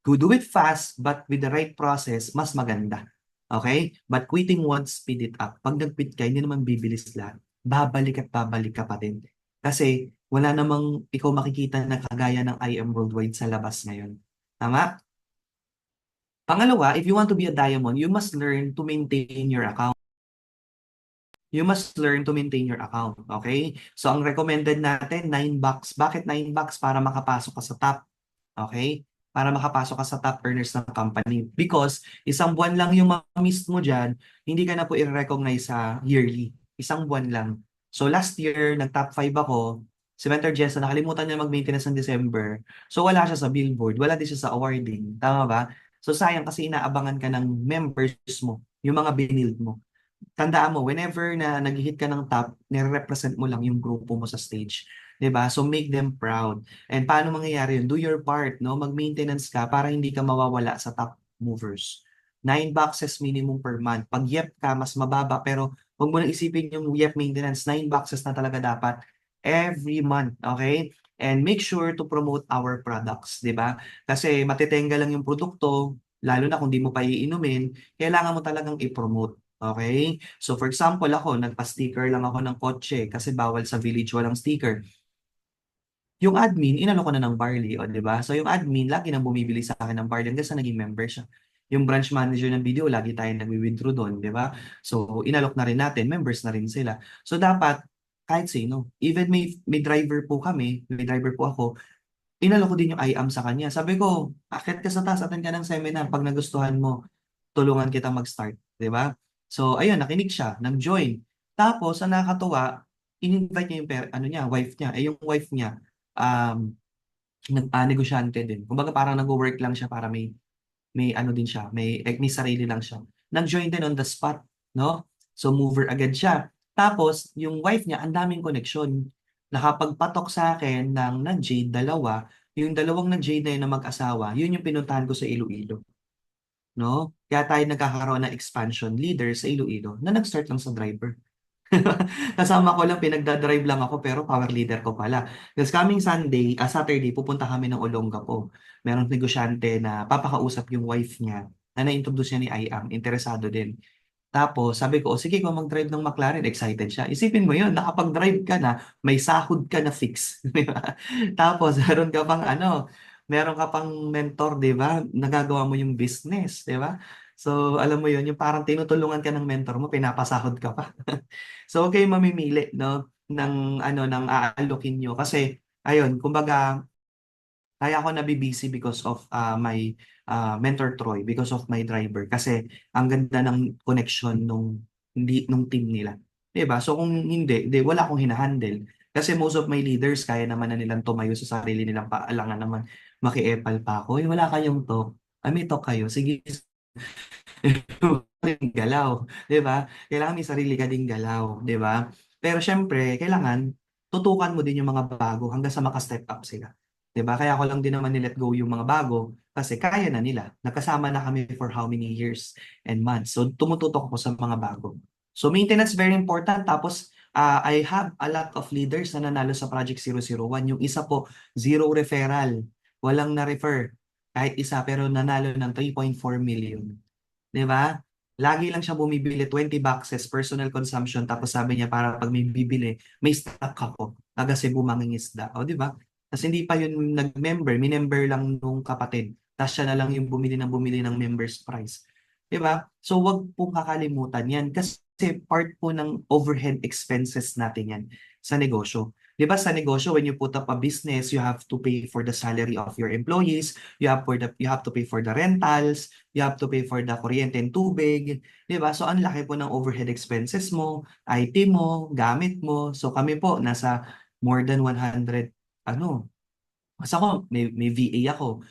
To do it fast but with the right process, mas maganda. Okay? But quitting won't speed it up. Pag nag-quit ka, hindi naman bibilis lahat. Babalik at babalik ka pa din. Kasi wala namang ikaw makikita na kagaya ng I Am Worldwide sa labas ngayon. Tama? Pangalawa, if you want to be a diamond, you must learn to maintain your account. You must learn to maintain your account. Okay? So, ang recommended natin, $9. Bakit $9? Para makapasok ka sa top. Okay? para makapasok ka sa top earners ng company. Because isang buwan lang yung ma-miss mo dyan, hindi ka na po i-recognize sa yearly. Isang buwan lang. So last year, nag-top 5 ako. Si Mentor Jessa, nakalimutan niya mag-maintenance ng December. So wala siya sa billboard, wala din siya sa awarding. Tama ba? So sayang kasi inaabangan ka ng members mo, yung mga binild mo. Tandaan mo, whenever na nag-hit ka ng top, nire-represent mo lang yung grupo mo sa stage. 'Di ba? So make them proud. And paano mangyayari yun? Do your part, no? Mag-maintenance ka para hindi ka mawawala sa top movers. 9 boxes minimum per month. Pag YEP ka, mas mababa, pero huwag mo na isipin yung YEP maintenance. 9 boxes na talaga dapat every month, okay? And make sure to promote our products, 'di ba? Kasi matitenga lang yung produkto, lalo na kung di mo pa iinumin, kailangan mo talagang i-promote. Okay? So for example, ako, nagpa-sticker lang ako ng kotse kasi bawal sa village walang sticker. Yung admin, inano ko na ng Barley, o di ba? So yung admin, lagi nang bumibili sa akin ng Barley hanggang sa naging member siya. Yung branch manager ng video, lagi tayong nagwi-withdraw doon, di ba? So inalok na rin natin, members na rin sila. So dapat, kahit sino, even may driver po kami, may driver po ako, inalok ko din yung IAM sa kanya. Sabi ko, akit ka sa taas, attend ka ng seminar. Pag nagustuhan mo, tulungan kita mag-start, di ba? So, ayun, nakinig siya, nag-join. Tapos, ang nakakatuwa, in-invite niya yung ano niya, wife niya. Eh, yung wife niya, um, negosyante din. Kumbaga, parang nag-work lang siya para may ano din siya, may sarili lang siya. Nag-join din on the spot, no? So, mover agad siya. Tapos, yung wife niya, ang daming connection. Nakapagpatok sa akin ng nag-Jade, dalawa. Yung dalawang nag-Jade na yun na mag-asawa, yun yung pinuntahan ko sa Iloilo. No? Kaya tayo nagkakaroon ng expansion leader sa Iloilo na nag-start lang sa driver. Kasama ko lang, pinagdadrive lang ako pero power leader ko pala. Because coming Saturday, pupunta kami ng Olongapo. Merong negosyante na papakausap yung wife niya na na-introduce niya ni IAM, interesado din. Tapos sabi ko, o sige, kung mag-drive ng McLaren, excited siya. Isipin mo yun, nakapag-drive ka na, may sahod ka na fix. Di ba? Tapos meron ka pang mentor, di ba? Nagagawa mo yung business, di ba? So, alam mo yun, yung parang tinutulungan ka ng mentor mo, pinapasahod ka pa. So, okay, mamimili, no? Ng aalokin nyo. Kasi, ayun, kumbaga, kaya ako nabibisi because of my mentor Troy, because of my driver. Kasi ang ganda ng connection nung team nila. 'Di ba? So kung hindi, wala akong hinahandle. Kasi most of my leaders, kaya naman na nilang tumayo sa sarili nilang paalangan naman. Makiepal pa ako. Uy, wala kayong talk. May talk kayo. Sige, ding galaw, 'di ba? Kailangan may sarili ka ding galaw, 'di ba? Pero syempre, kailangan tutukan mo din yung mga bago hanggang sa maka-step up sila. 'Di ba? Kaya ako lang din naman ni-let go yung mga bago kasi kaya na nila. Nagkasama na kami for how many years and months. So tumututok ako sa mga bago. So maintenance very important. Tapos I have a lot of leaders na nanalo sa Project 001. Yung isa po, zero referral. Walang na-refer. Kahit isa pero nanalo ng 3.4 million. 'Di ba? Lagi lang siya bumibili 20 boxes personal consumption tapos sabi niya para pag may bibili, may stock ako. Taga Cebu mangingisda. O 'di ba? Tapos hindi pa yun nag-member, minember lang nung kapatid. Tapos siya na lang yung bumili ng members price. 'Di ba? So wag pong kakalimutan 'yan kasi part po ng overhead expenses natin 'yan sa negosyo. 'Di ba sa negosyo, when you put up a business, you have to pay for the salary of your employees, you have to pay for the rentals, you have to pay for the kuryente and tubig, 'di ba? So ang laki po ng overhead expenses mo, IT mo, gamit mo. So kami po nasa more than 100 kasi ako may VA ako.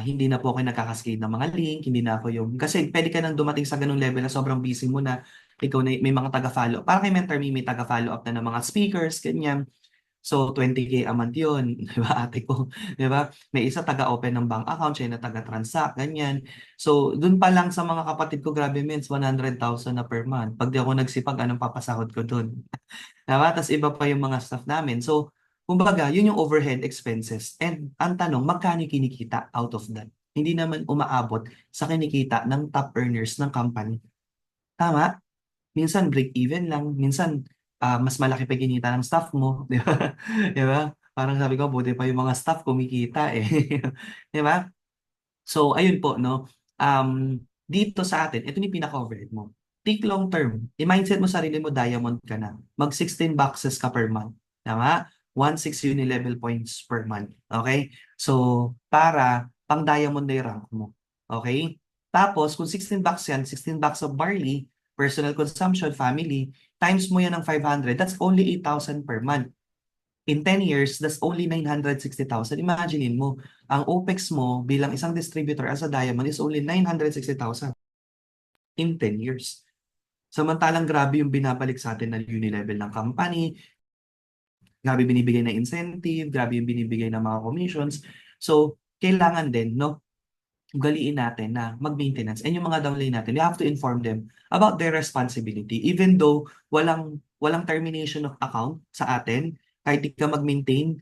Hindi na po ako nagkakascade ng mga link, hindi na ako yung kasi pwede ka nang dumating sa ganung level na sobrang busy mo na ikaw na may mga taga-follow. Para kay Mentor Me, may taga-follow up na ng mga speakers, ganyan. So, 20K a month yun, di ba, ate ko? Di ba? May isa taga-open ng bank account, siya na taga-transact, ganyan. So, dun pa lang sa mga kapatid ko, grabe mens, 100,000 na per month. Pag di ako nagsipag, anong papasahod ko dun? Diba? Tapos iba pa yung mga staff namin. So, kumbaga, yun yung overhead expenses. And ang tanong, magkano kinikita out of that? Hindi naman umaabot sa kinikita ng top earners ng company. Tama? Minsan break even lang, minsan mas malaki pa kinita ng staff mo, di ba? Di ba? Parang sabi ko, buti pa yung mga staff kumikita eh. Di ba? So, ayun po, no? Dito sa atin, ito yung pinaka-overhead mo. Think long term. I-mindset mo sarili mo, diamond ka na. Mag 16 boxes ka per month. Tama? 1.6 uni level points per month. Okay? So, para pang diamond na yung rank mo. Okay? Tapos, kung 16 bucks yan, 16 bucks of barley, personal consumption, family, times mo yan ng 500, that's only 8,000 per month. In 10 years, that's only 960,000. Imaginein mo, ang OPEX mo bilang isang distributor as a diamond is only 960,000 in 10 years. Samantalang grabe yung binabalik sa atin ng unilevel ng company, grabe binibigay na incentive, grabe yung binibigay ng mga commissions. So, kailangan din, no, ugaliin natin na mag-maintenance. And yung mga downline natin, we have to inform them about their responsibility. Even though walang termination of account sa atin, kahit di ka mag-maintain,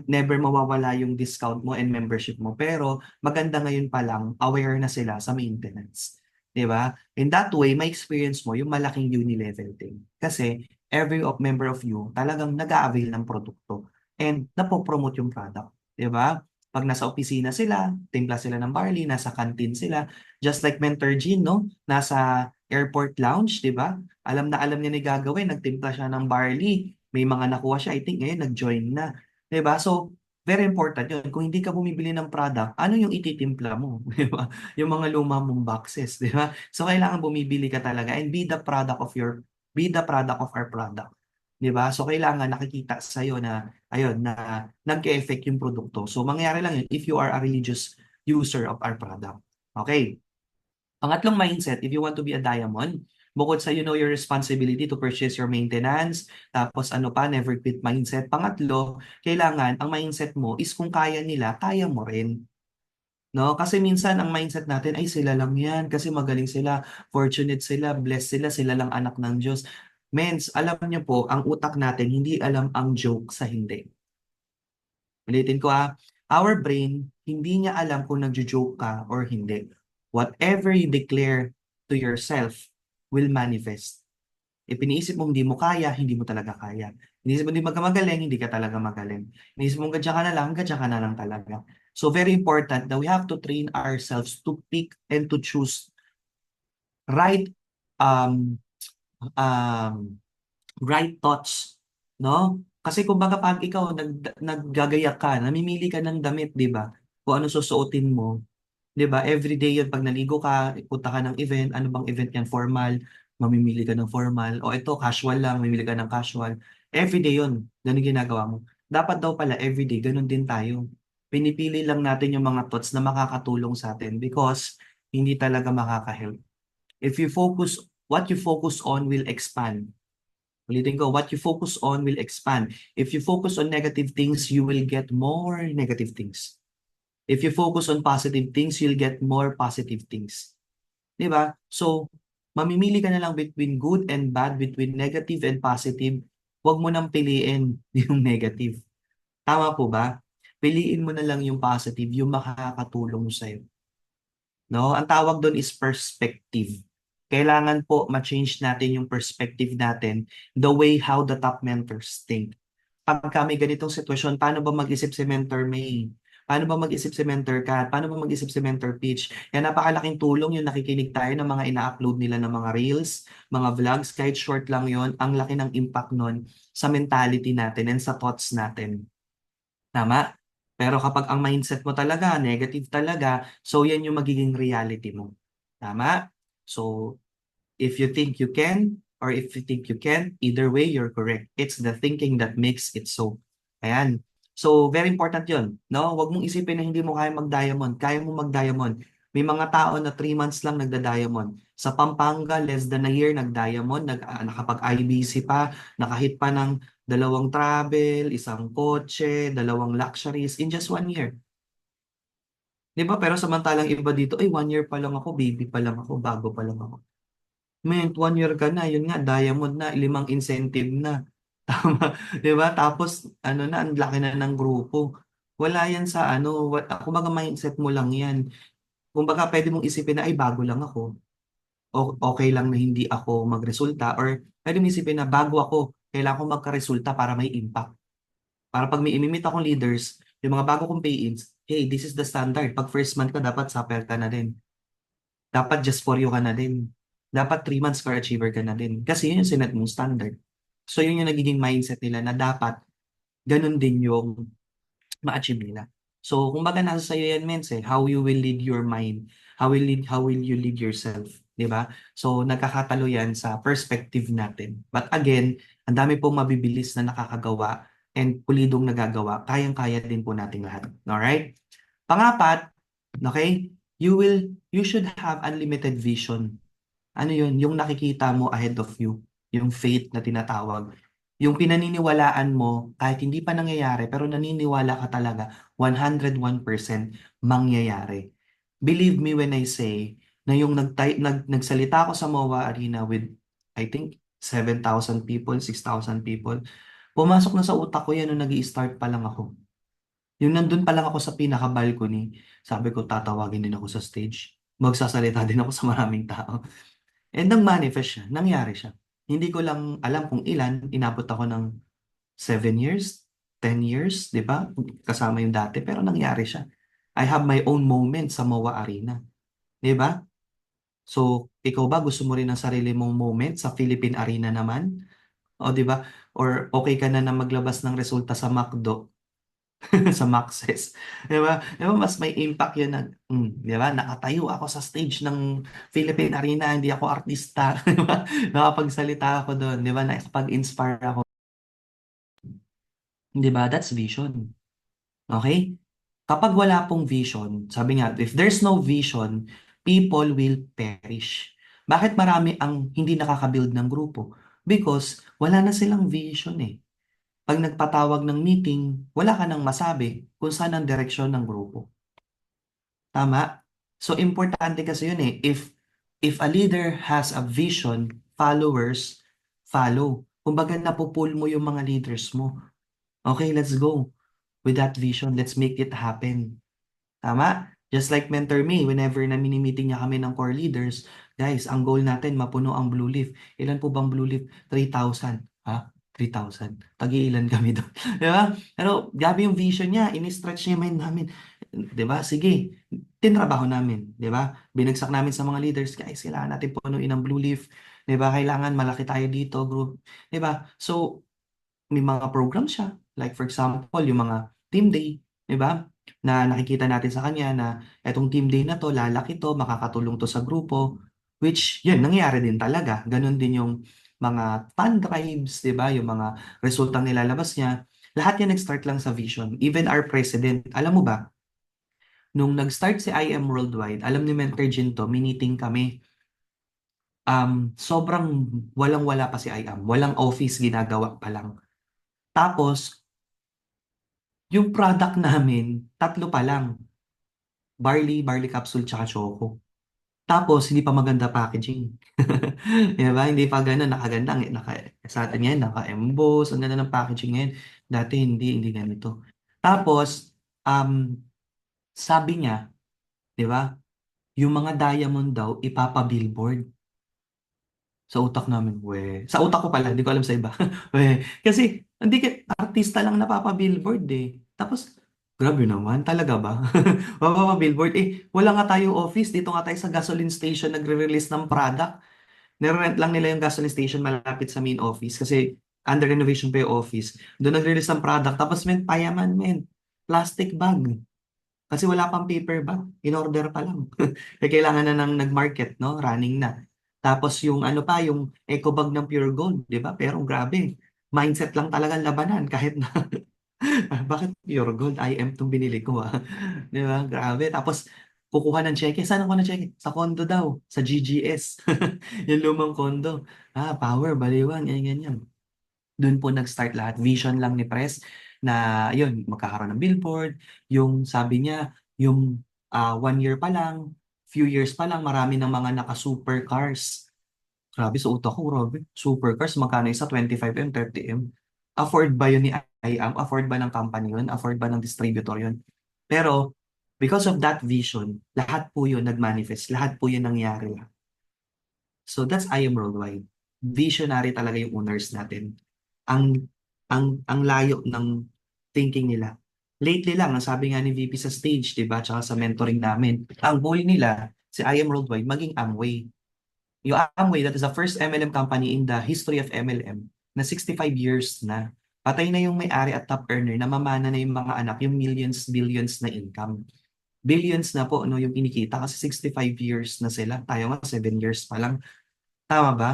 never mawawala yung discount mo and membership mo. Pero maganda ngayon pa lang, aware na sila sa maintenance. Diba? In that way, may experience mo yung malaking uni-level thing. Kasi every member of you talagang nag-a-avail ng produkto and napopromote yung product. Diba? Pag nasa opisina sila, timpla sila ng barley, nasa canteen sila, just like Mentor Jean, no? Nasa airport lounge, di ba? Alam na alam niya ni gagawin, nagtimpla siya ng barley, may mga nakuha siya, I think ngayon nag-join na. Di ba? So, very important yun. Kung hindi ka bumibili ng product, ano yung ititimpla mo? Di ba? Yung mga luma mong boxes, di ba? So, kailangan bumibili ka talaga and be the product of our product. Di ba? So, kailangan nakikita sa'yo na, ayun, na nag-e-effect yung produkto. So, mangyari lang yun if you are a religious user of our product. Okay. Pangatlong mindset, if you want to be a diamond, bukod sa you know your responsibility to purchase your maintenance, tapos ano pa, never quit mindset. Pangatlo, kailangan ang mindset mo is kung kaya nila, kaya mo rin. No? Kasi minsan ang mindset natin ay sila lang yan kasi magaling sila, fortunate sila, blessed sila lang anak ng Diyos. Mens, alam niyo po, ang utak natin hindi alam ang joke sa hindi. Ulitin ko our brain, hindi niya alam kung nagjo-joke ka or hindi. Whatever you declare to yourself will manifest. Ipiniisip mo hindi mo kaya, hindi mo talaga kaya. Iniisip mo hindi magaling, hindi ka talaga magaling. Iniisip mo gadya ka na lang talaga. So very important that we have to train ourselves to pick and to choose right um right thoughts, no? Kasi kumbaga pag ikaw naggagayak ka, namimili ka ng damit, 'di ba? Kung ano susuotin mo, 'di ba? Everyday 'yun pag naligo ka, punta ka ng event, ano bang event 'yan? Formal, mamimili ka ng formal. O ito casual lang, mamimili ka ng casual. Everyday 'yun, ganun ginagawa mo. Dapat daw pala everyday ganun din tayo. Pinipili lang natin yung mga thoughts na makakatulong sa atin because hindi talaga makaka-help. If you focus, what you focus on will expand. Ulitin ko, what you focus on will expand. If you focus on negative things, you will get more negative things. If you focus on positive things, you'll get more positive things. Di ba? So, mamimili ka na lang between good and bad, between negative and positive. Huwag mo nang piliin yung negative. Tama po ba? Piliin mo na lang yung positive, yung makakatulong sa'yo. No? Ang tawag doon is perspective. Kailangan po ma-change natin yung perspective natin, the way how the top mentors think. Pag kami ganitong sitwasyon, paano ba mag-isip si Mentor May? Paano ba mag-isip si Mentor Kat? Paano ba mag-isip si Mentor Peach? Kaya napakalaking tulong yung nakikinig tayo ng mga ina-upload nila ng mga reels, mga vlogs, kahit short lang yon, ang laki ng impact nun sa mentality natin and sa thoughts natin. Tama? Pero kapag ang mindset mo talaga, negative talaga, so yan yung magiging reality mo. Tama? So, if you think you can, or if you think you can, either way, you're correct. It's the thinking that makes it so. Ayan. So, very important yun. No? Huwag mong isipin na hindi mo kaya mag-diamond. Kaya mo mag-diamond. May mga tao na 3 months lang nagda-diamond. Sa Pampanga, less than a year nag-diamond, nakapag-IBC pa, nakahit pa ng 2 travel, 1 kotse, 2 luxuries in just 1 year. Di ba? Pero samantalang iba dito, ay 1 year pa lang ako, baby pa lang ako, bago pa lang ako. Man, 1 year ka na, yun nga, diamond na, 5 incentive na. Tama, di ba? Tapos, ano na, ang laki na ng grupo. Wala yan sa ano, kumbaga mindset mo lang yan. Kumbaga pwede mong isipin na, ay bago lang ako. Okay lang na hindi ako magresulta. Or pwede mong isipin na bago ako, kailangan ko magkaresulta para may impact. Para pag may imimit akong leaders, yung mga bago kong pay-ins, hey, this is the standard. Pag first month ka, dapat supper ka na din. Dapat just for you ka na din. Dapat 3 months car achiever ka na din. Kasi yun yung sinet mong standard. So yun yung nagiging mindset nila na dapat ganun din yung ma-achieve nila. So, kumbaga nasa sa'yo yan, Mens, how you will lead your mind, how will you lead yourself, di ba? So, nagkakatalo yan sa perspective natin. But again, ang dami pong mabibilis na nakakagawa and pulidong nagagawa, kayang-kaya din po nating lahat. Alright? Pangapat, okay, you should have unlimited vision. Ano yun? Yung nakikita mo ahead of you, yung faith na tinatawag. Yung pinaniniwalaan mo, kahit hindi pa nangyayari, pero naniniwala ka talaga, 101% mangyayari. Believe me when I say na yung nagsalita ako sa MOA Arena with, I think, 7,000 people, 6,000 people, pumasok na sa utak ko yan nung nag-i-start pa lang ako. Yung nandun pa lang ako sa pinaka-balcony, sabi ko, tatawagin din ako sa stage. Magsasalita din ako sa maraming tao. And nang-manifest siya, nangyari siya. Hindi ko lang alam kung ilan, inabot ako ng 7 years, 10 years, di ba? Kasama yung dati, pero nangyari siya. I have my own moment sa MOA Arena. Di ba? So, ikaw ba gusto mo rin ng sarili mong moment sa Philippine Arena naman? O, di ba? Or okay ka na maglabas ng resulta sa McDo, sa Maxes. Di ba? Di ba mas may impact yun na, di ba? Nakatayo ako sa stage ng Philippine Arena, hindi ako artista. Di ba? Nakapagsalita ako doon, di ba? Nakapag-inspire ako. Di ba? That's vision. Okay? Kapag wala pong vision, sabi nga, if there's no vision, people will perish. Bakit marami ang hindi nakakabuild ng grupo? Because wala na silang vision eh. Pag nagpatawag ng meeting, wala ka nang masabi kung saan ang direksyon ng grupo. Tama? So, importante kasi yun eh. If a leader has a vision, followers follow. Kumbaga, napupul mo yung mga leaders mo. Okay, let's go. With that vision, let's make it happen. Tama? Just like Mentor Me, whenever na mini-meeting niya kami ng core leaders, guys, ang goal natin, mapuno ang Blue Leaf. Ilan po bang Blue Leaf? 3,000. Ha? 3,000. Tagi-ilan kami doon. Di ba? Pero, gabi yung vision niya. Ini-stretch niya mind namin. Di ba? Sige. Tinrabaho namin. Di ba? Binagsak namin sa mga leaders. Guys, kailangan natin punuin ang Blue Leaf. Di ba? Kailangan malaki tayo dito, group. Di ba? So, may mga program siya. Like for example, yung mga team day, di ba? Na nakikita natin sa kanya na etong team day na to, lalaki to, makakatulong to sa grupo, which yun, nangyayari din talaga. Ganon din yung mga fund drives, di ba? Yung mga resultang nilalabas niya. Lahat yan nag-start lang sa vision. Even our president, alam mo ba, nung nag-start si IM Worldwide, alam ni Mentor Ginto, miniting kami. Sobrang walang-wala pa si IM. Walang office, ginagawa pa lang. Tapos, yung product namin, 3 pa lang. Barley capsule, tsaka choco. Tapos, hindi pa maganda packaging. Diba? Hindi pa ganun, nakaganda. Sa atin ngayon, naka-emboss, ang ganda ng packaging ngayon. Dati, hindi ganito. Tapos, sabi niya, di ba, yung mga diamond daw, ipapa-billboard. Sa utak namin, Sa utak ko pala, hindi ko alam sa iba. Kasi, hindi artista lang napapa-billboard eh. Tapos, grabe naman, talaga ba? Mapapa-billboard. Wala nga tayong office. Dito nga tayo sa gasoline station nagre-release ng product. Nire-rent lang nila yung gasoline station malapit sa main office kasi under renovation pa yung office. Doon nag-release ng product. Tapos, payaman, plastic bag. Kasi wala pang paper bag. In-order pa lang. Kailangan na ng nag-market, no? Running na. Tapos yung ano pa, yung eco bag ng Pure Gold, di ba? Pero grabe, mindset lang talaga labanan kahit na, bakit Pure Gold? IM itong binili ko Di ba? Grabe. Tapos kukuha ng cheque. Saan ako ng cheque? Sa condo daw, sa GGS. Yung lumang condo. Power, baliwan, ganyan. Doon po nag-start lahat. Vision lang ni Pres na yun, magkakaroon ng billboard. Yung sabi niya, yung 1 year pa lang, few years pa lang, marami ng mga naka-supercars. Grabe, sa utak ko, grabe. Supercars, magkano isa? 25M, 30M. Afford ba yun ni IAM? Afford ba ng company yun? Afford ba ng distributor yun? Pero, because of that vision, lahat po yun nag-manifest. Lahat po yun nangyari. So, that's IAM Worldwide. Visionary talaga yung owners natin. Ang layo ng thinking nila. Lately lang, sabi nga ni VP sa stage, diba, tsaka sa mentoring namin, ang goal nila, si IM Worldwide, maging Amway. Yung Amway, that is the first MLM company in the history of MLM na 65 years na. Patay na yung may-ari at top earner, namamana na yung mga anak, yung millions, billions na income. Billions na po, no, yung kinikita kasi 65 years na sila. Tayo nga, 7 years pa lang. Tama ba?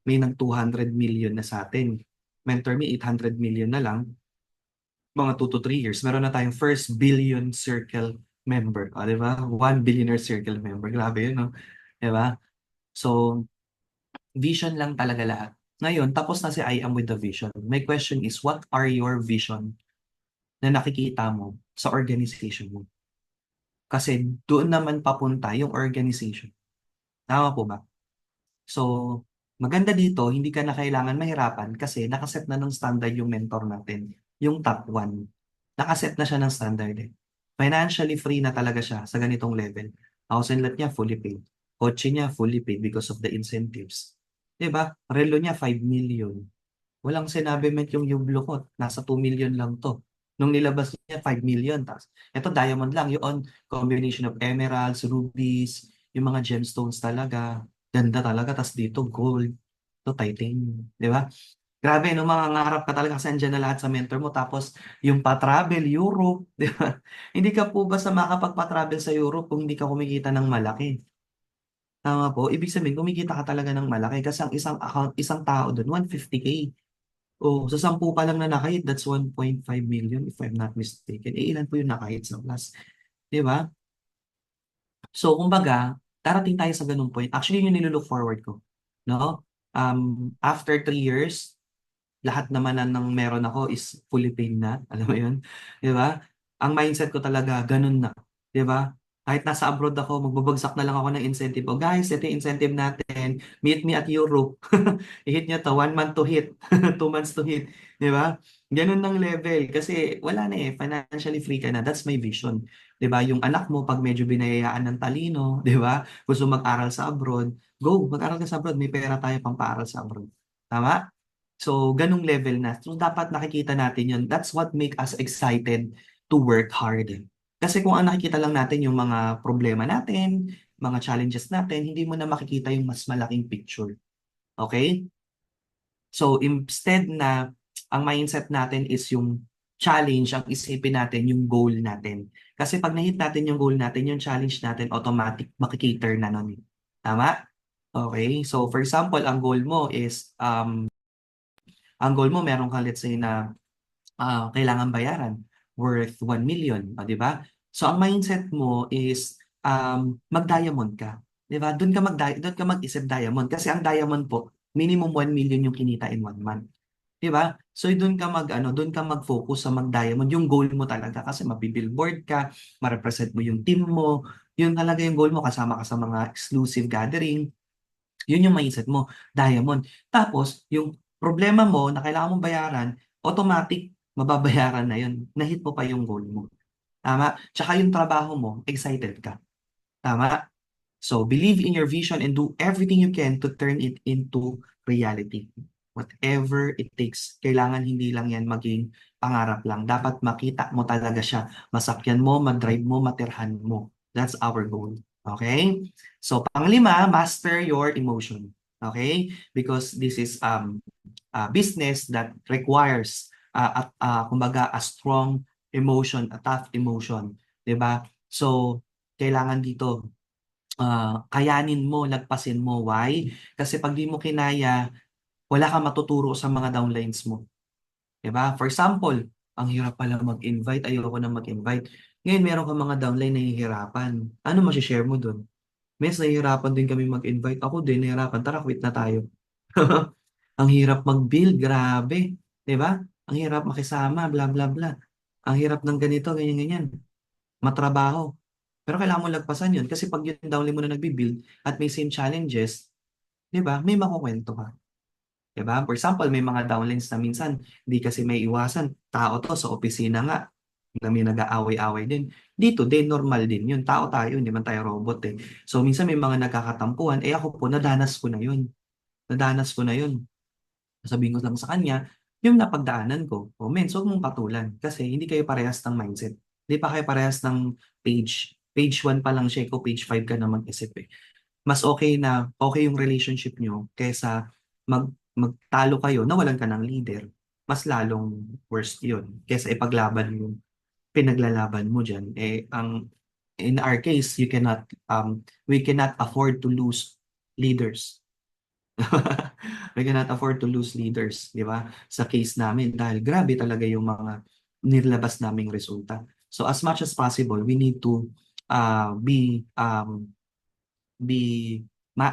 May nag 200 million na sa atin. Mentor me, 800 million na lang. Mga 2 to 3 years, meron na tayong first billion circle member. O, di ba? 1 billionaire circle member. Grabe yun, no? Di ba? So, vision lang talaga lahat. Ngayon, tapos na si I am with the vision. My question is, what are your vision na nakikita mo sa organization mo? Kasi doon naman papunta yung organization. Tama po ba? So, maganda dito, hindi ka na kailangan mahirapan kasi nakaset na ng standard yung mentor natin, yung top 1. Nakaset na siya ng standard eh. Financially free na talaga siya sa ganitong level. House and lot niya fully paid. Kotse niya fully paid because of the incentives. 'Di ba? Relo niya 5 million. Walang sinabi met yung yublo ko, nasa 2 million lang to. Nung nilabas niya 5 million. Tapos, ito diamond lang, yun combination of emeralds, rubies, yung mga gemstones talaga. Ganda talaga. Tapos dito, gold. Ito, titanium. Di ba? Grabe, no, mga ngarap ka talaga kasi andyan na lahat sa mentor mo. Tapos, yung pa-travel, Europe. Di ba? Hindi ka po basta makapagpa-travel sa Europe kung hindi ka kumikita ng malaki. Tama po. Ibig sabihin, kumikita ka talaga ng malaki kasi ang isang account, isang tao doon, 150K. Oh, sa 10 pa lang na nakahit, that's 1.5 million if I'm not mistaken. Eh, ilan po yung nakahit sa class? Di ba? So, kumbaga, darating tayo sa ganung point. Actually, yun yung nilulook forward ko. No? After 3 years, lahat naman ng meron ako is fully paid na. Alam mo yun? Di ba? Ang mindset ko talaga, ganun na. Di ba? Kahit nasa abroad ako, magbabagsak na lang ako ng incentive. O guys, ito yung incentive natin. Meet me at Europe. I-hit nyo to. 1 month to hit. 2 months to hit. Di ba? Ganun ng level. Kasi wala na eh. Financially free ka na. That's my vision. Di ba? Yung anak mo, pag medyo binayayaan ng talino, di ba? Gusto mag-aral sa abroad, go, mag-aral ka sa abroad. May pera tayo pang paaral sa abroad. Tama? So, ganung level na. So, dapat nakikita natin yun. That's what make us excited to work hard. Kasi kung ang nakikita lang natin yung mga problema natin, mga challenges natin, hindi mo na makikita yung mas malaking picture. Okay? So, instead na ang mindset natin is yung challenge, ang isipin natin yung goal natin. Kasi pag na-hit natin yung goal natin, yung challenge natin, automatic makikater na nun. Tama? Okay? So, for example, ang goal mo is ang goal mo, meron ka let's say na kailangan bayaran worth 1 million, di ba? So ang mindset mo is mag-diamond ka. Di ba? Doon ka mag-isip diamond kasi ang diamond po, minimum 1 million yung kinita in 1 month. Di ba? So doon ka mag-focus sa mag-diamond, yung goal mo talaga kasi mabibillboard ka, ma-represent mo yung team mo, yun talaga yung goal mo kasama ka sa mga exclusive gathering. Yun yung mindset mo, diamond. Tapos, yung problema mo na kailangan mong bayaran, automatic, mababayaran na yun. Na-hit mo pa yung goal mo. Tama? Tsaka yung trabaho mo, excited ka. Tama? So, believe in your vision and do everything you can to turn it into reality. Whatever it takes. Kailangan hindi lang yan maging pangarap lang. Dapat makita mo talaga siya. Masakyan mo, madrive mo, matirhan mo. That's our goal. Okay? So, panglima, master your emotion. Okay? Because this is a business that requires kumbaga a strong emotion, a tough emotion, 'di ba? So, kailangan dito kayanin mo, lagpasin mo. Why? Kasi pag di mo kinaya, wala kang matuturo sa mga downlines mo. 'Di ba? For example, ang hirap pala mag-invite, ayoko na mag-invite. Ngayon, meron kang mga downline na hihirapan. Ano share mo doon? Mes, nahihirapan din kami mag-invite. Ako din, nahihirapan. Tara, quit na tayo. Ang hirap mag-build, grabe. 'Di ba? Ang hirap makisama, bla bla bla. Ang hirap ng ganito, ganyan, ganyan. Matrabaho. Pero kailangan mo lagpasan yun. Kasi pag yung downline mo na nagbi-build at may same challenges, 'di ba? May makukwento ka. 'Di ba? For example, may mga downlines na minsan, hindi kasi may iwasan. Tao to sa opisina nga, na may nag-aaway-away din. Dito din, normal din yun. Tao tayo, hindi man tayo robot eh. So, minsan may mga nagkakatampuhan. Eh ako po, nadanas ko na yun. Nadanas ko na yun. Sabihin ko lang sa kanya, yung napagdaanan ko, o men, so mong patulan. Kasi hindi kayo parehas ng mindset. Hindi pa kayo parehas ng page. Page 1 pa lang siya, ko page 5 ka na mag-isip eh. Mas okay na, okay yung relationship nyo kaysa magtalo kayo, nawalan ka ng leader. mas lalong worst yun. Kesa ipaglaban yung pinaglalaban mo dyan. In our case, we cannot afford to lose leaders. We cannot afford to lose leaders, di ba? Sa case namin, dahil grabe talaga yung mga nilabas naming resulta. So as much as possible, we need to uh, be um,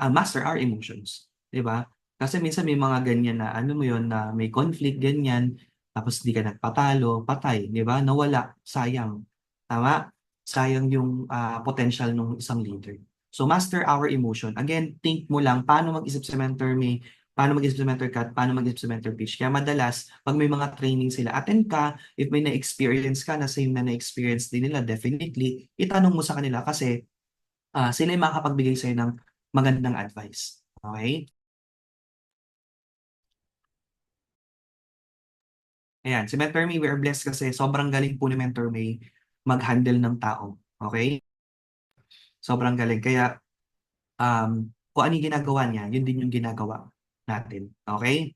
master our emotions, 'di ba? Kasi minsan may mga ganyan na ano mo 'yon na may conflict ganyan, tapos di ka nagpatalo, patay, 'di ba? Nawala, sayang. Tama? Sayang yung potential ng isang leader. So master our emotion. Again, think mo lang paano mag-isip si mentor me, paano mag-isip si mentor Kat, paano mag-isip si mentor Pitch. Kaya madalas, pag may mga training sila, attend ka, if may na-experience ka na same na na-experience din nila, definitely, itanong mo sa kanila kasi sila yung makakapagbigay sa'yo ng magandang advice. Okay? Ayan, si Mentor May, we are blessed kasi sobrang galing po ni Mentor May mag-handle ng tao. Okay? Sobrang galing. Kaya, kung ano yung ginagawa niya, yun din yung ginagawa natin. Okay?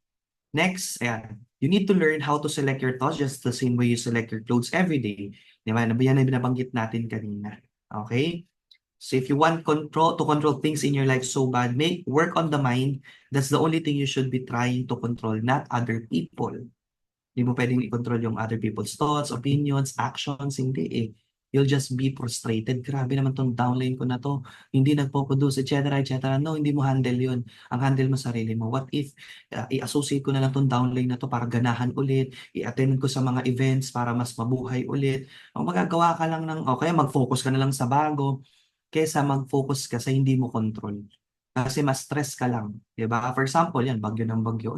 Next, ayan. You need to learn how to select your thoughts just the same way you select your clothes every day. Di ba? Yan ang binabanggit natin kanina. Okay? So if you want to control things in your life so bad, work on the mind. That's the only thing you should be trying to control, not other people. Hindi mo pwedeng i-control yung other people's thoughts, opinions, actions, hindi eh. You'll just be frustrated. Grabe naman tong downline ko na to. Hindi nagpo-produce, etc. etc. No, hindi mo handle yun. Ang handle mo sarili mo. What if i-associate ko na lang tong downline na to para ganahan ulit, i-attend ko sa mga events para mas mabuhay ulit. Ang magagawa ka lang ng, o kaya mag-focus ka na lang sa bago kesa mag-focus ka sa hindi mo control. Kasi mas stress ka lang. Diba? For example, yan, bagyo ng bagyo.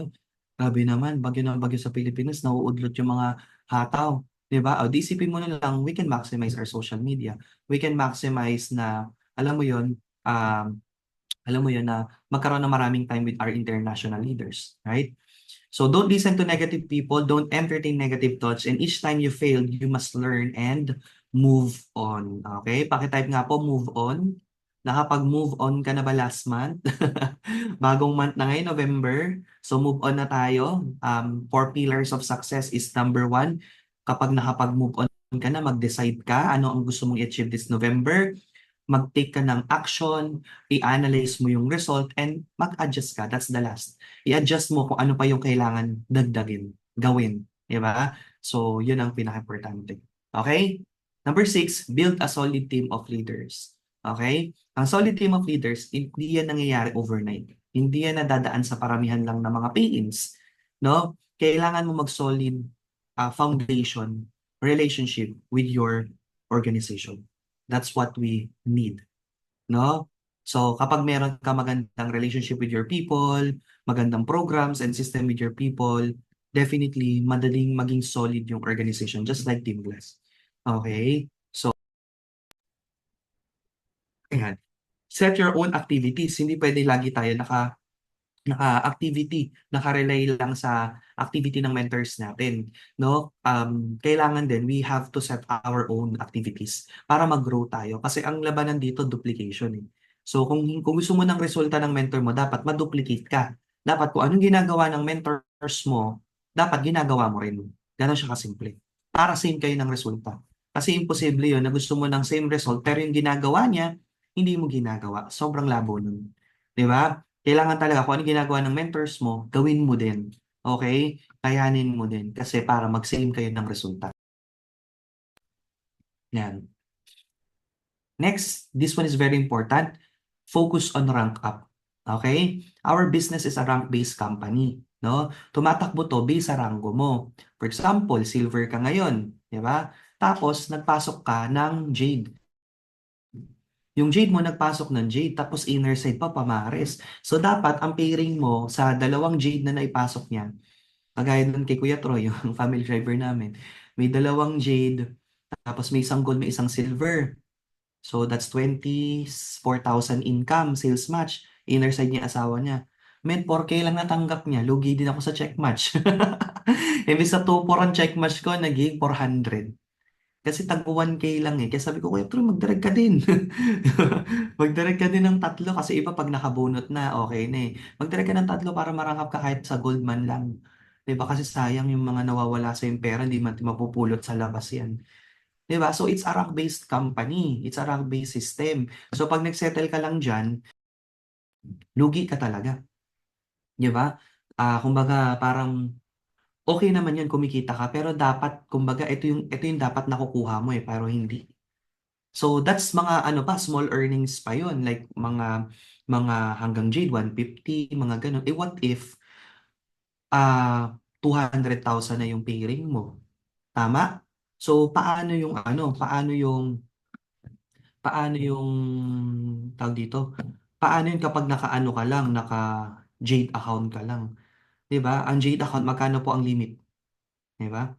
Grabe naman, bagyo ng bagyo sa Pilipinas, nauudlot yung mga hataw. Diba? O, disipin mo na lang, we can maximize our social media. We can maximize na, alam mo yon na magkaroon ng maraming time with our international leaders. Right? So don't listen to negative people, don't entertain negative thoughts, and each time you fail, you must learn and move on. Okay? Pakitype nga po, move on. Nakapag-move on ka na ba last month? Bagong month na ngayon, November. So move on na tayo. Four pillars of success is number one. Kapag nakapag-move on ka na, mag-decide ka ano ang gusto mong i-achieve this November. Mag-take ka ng action, i-analyze mo yung result, and mag-adjust ka. That's the last. I-adjust mo kung ano pa yung kailangan dagdagin, gawin. Di ba? So, yun ang pinaka-importante. Okay? Number 6, build a solid team of leaders. Okay? Ang solid team of leaders, hindi yan nangyayari overnight. Hindi yan nadadaan sa paramihan lang ng mga pay-ins. No? Kailangan mo mag-solid foundation, relationship with your organization. That's what we need. No? So, kapag meron ka magandang relationship with your people, magandang programs and system with your people, definitely, madaling maging solid yung organization, just like Team Glass. Okay? So, ayan. Set your own activities. Hindi pwede lagi tayo naka-activity, naka-relay lang sa activity ng mentors natin, no? Kailangan din, we have to set our own activities para mag-grow tayo. Kasi ang labanan dito, duplication eh. So, kung gusto mo ng resulta ng mentor mo, dapat ma-duplicate ka. Dapat kung anong ginagawa ng mentors mo, dapat ginagawa mo rin. Ganon siya kasimple. Para same kayo ng resulta. Kasi imposible yun na gusto mo ng same result, pero yung ginagawa niya, hindi mo ginagawa. Sobrang labo nun. Di ba? Kailangan talaga kung ano ginagawa ng mentors mo, gawin mo din. Okay? Kayanin mo din. Kasi para mag-same kayo ng resulta. Yan. Next, this one is very important. Focus on rank up. Okay? Our business is a rank-based company. No? Tumatakbo to based sa rango mo. For example, silver ka ngayon. Di ba? Tapos, nagpasok ka ng jade. Yung jade mo nagpasok ng jade, tapos inner side pa pamares. So dapat ang pairing mo sa dalawang jade na naipasok niya, kagaya nun kay Kuya Troy, yung family driver namin, may dalawang jade, tapos may isang gold, may isang silver. So that's 24,000 income, sales match. Inner side niya, asawa niya. Men, 4K lang natanggap niya. Lugi din ako sa check match. Ibig sa 2-4 ang check match ko, naging 400. Kasi tag 1K lang eh. Kaya sabi ko, Kuya Troy, magdirect ka din. Magdirect ka din ng 3 kasi iba pag nakabunot na, okay na eh. Magdirect ka ng 3 para marangkap ka kahit sa gold man lang. 'Di ba? Kasi sayang yung mga nawawala sa yung pera, hindi mapupulot sa labas yan. 'Di ba? So it's a rank-based company. It's a rank-based system. So pag nagsettle ka lang dyan, lugi ka talaga. 'Di ba? Kumbaga parang okay naman yun kumikita ka, pero dapat kumbaga ito yung dapat nakukuha mo pero hindi. So that's mga ano pa, small earnings pa yun, like mga hanggang Jade 150, mga ganun. What if 200,000 na yung pay ring mo? Tama? So paano yung tawag dito? Paano yun kapag naka-ano ka lang, naka Jade account ka lang? 'Di ba? Ang Jade account, magkano po ang limit? 'Di ba?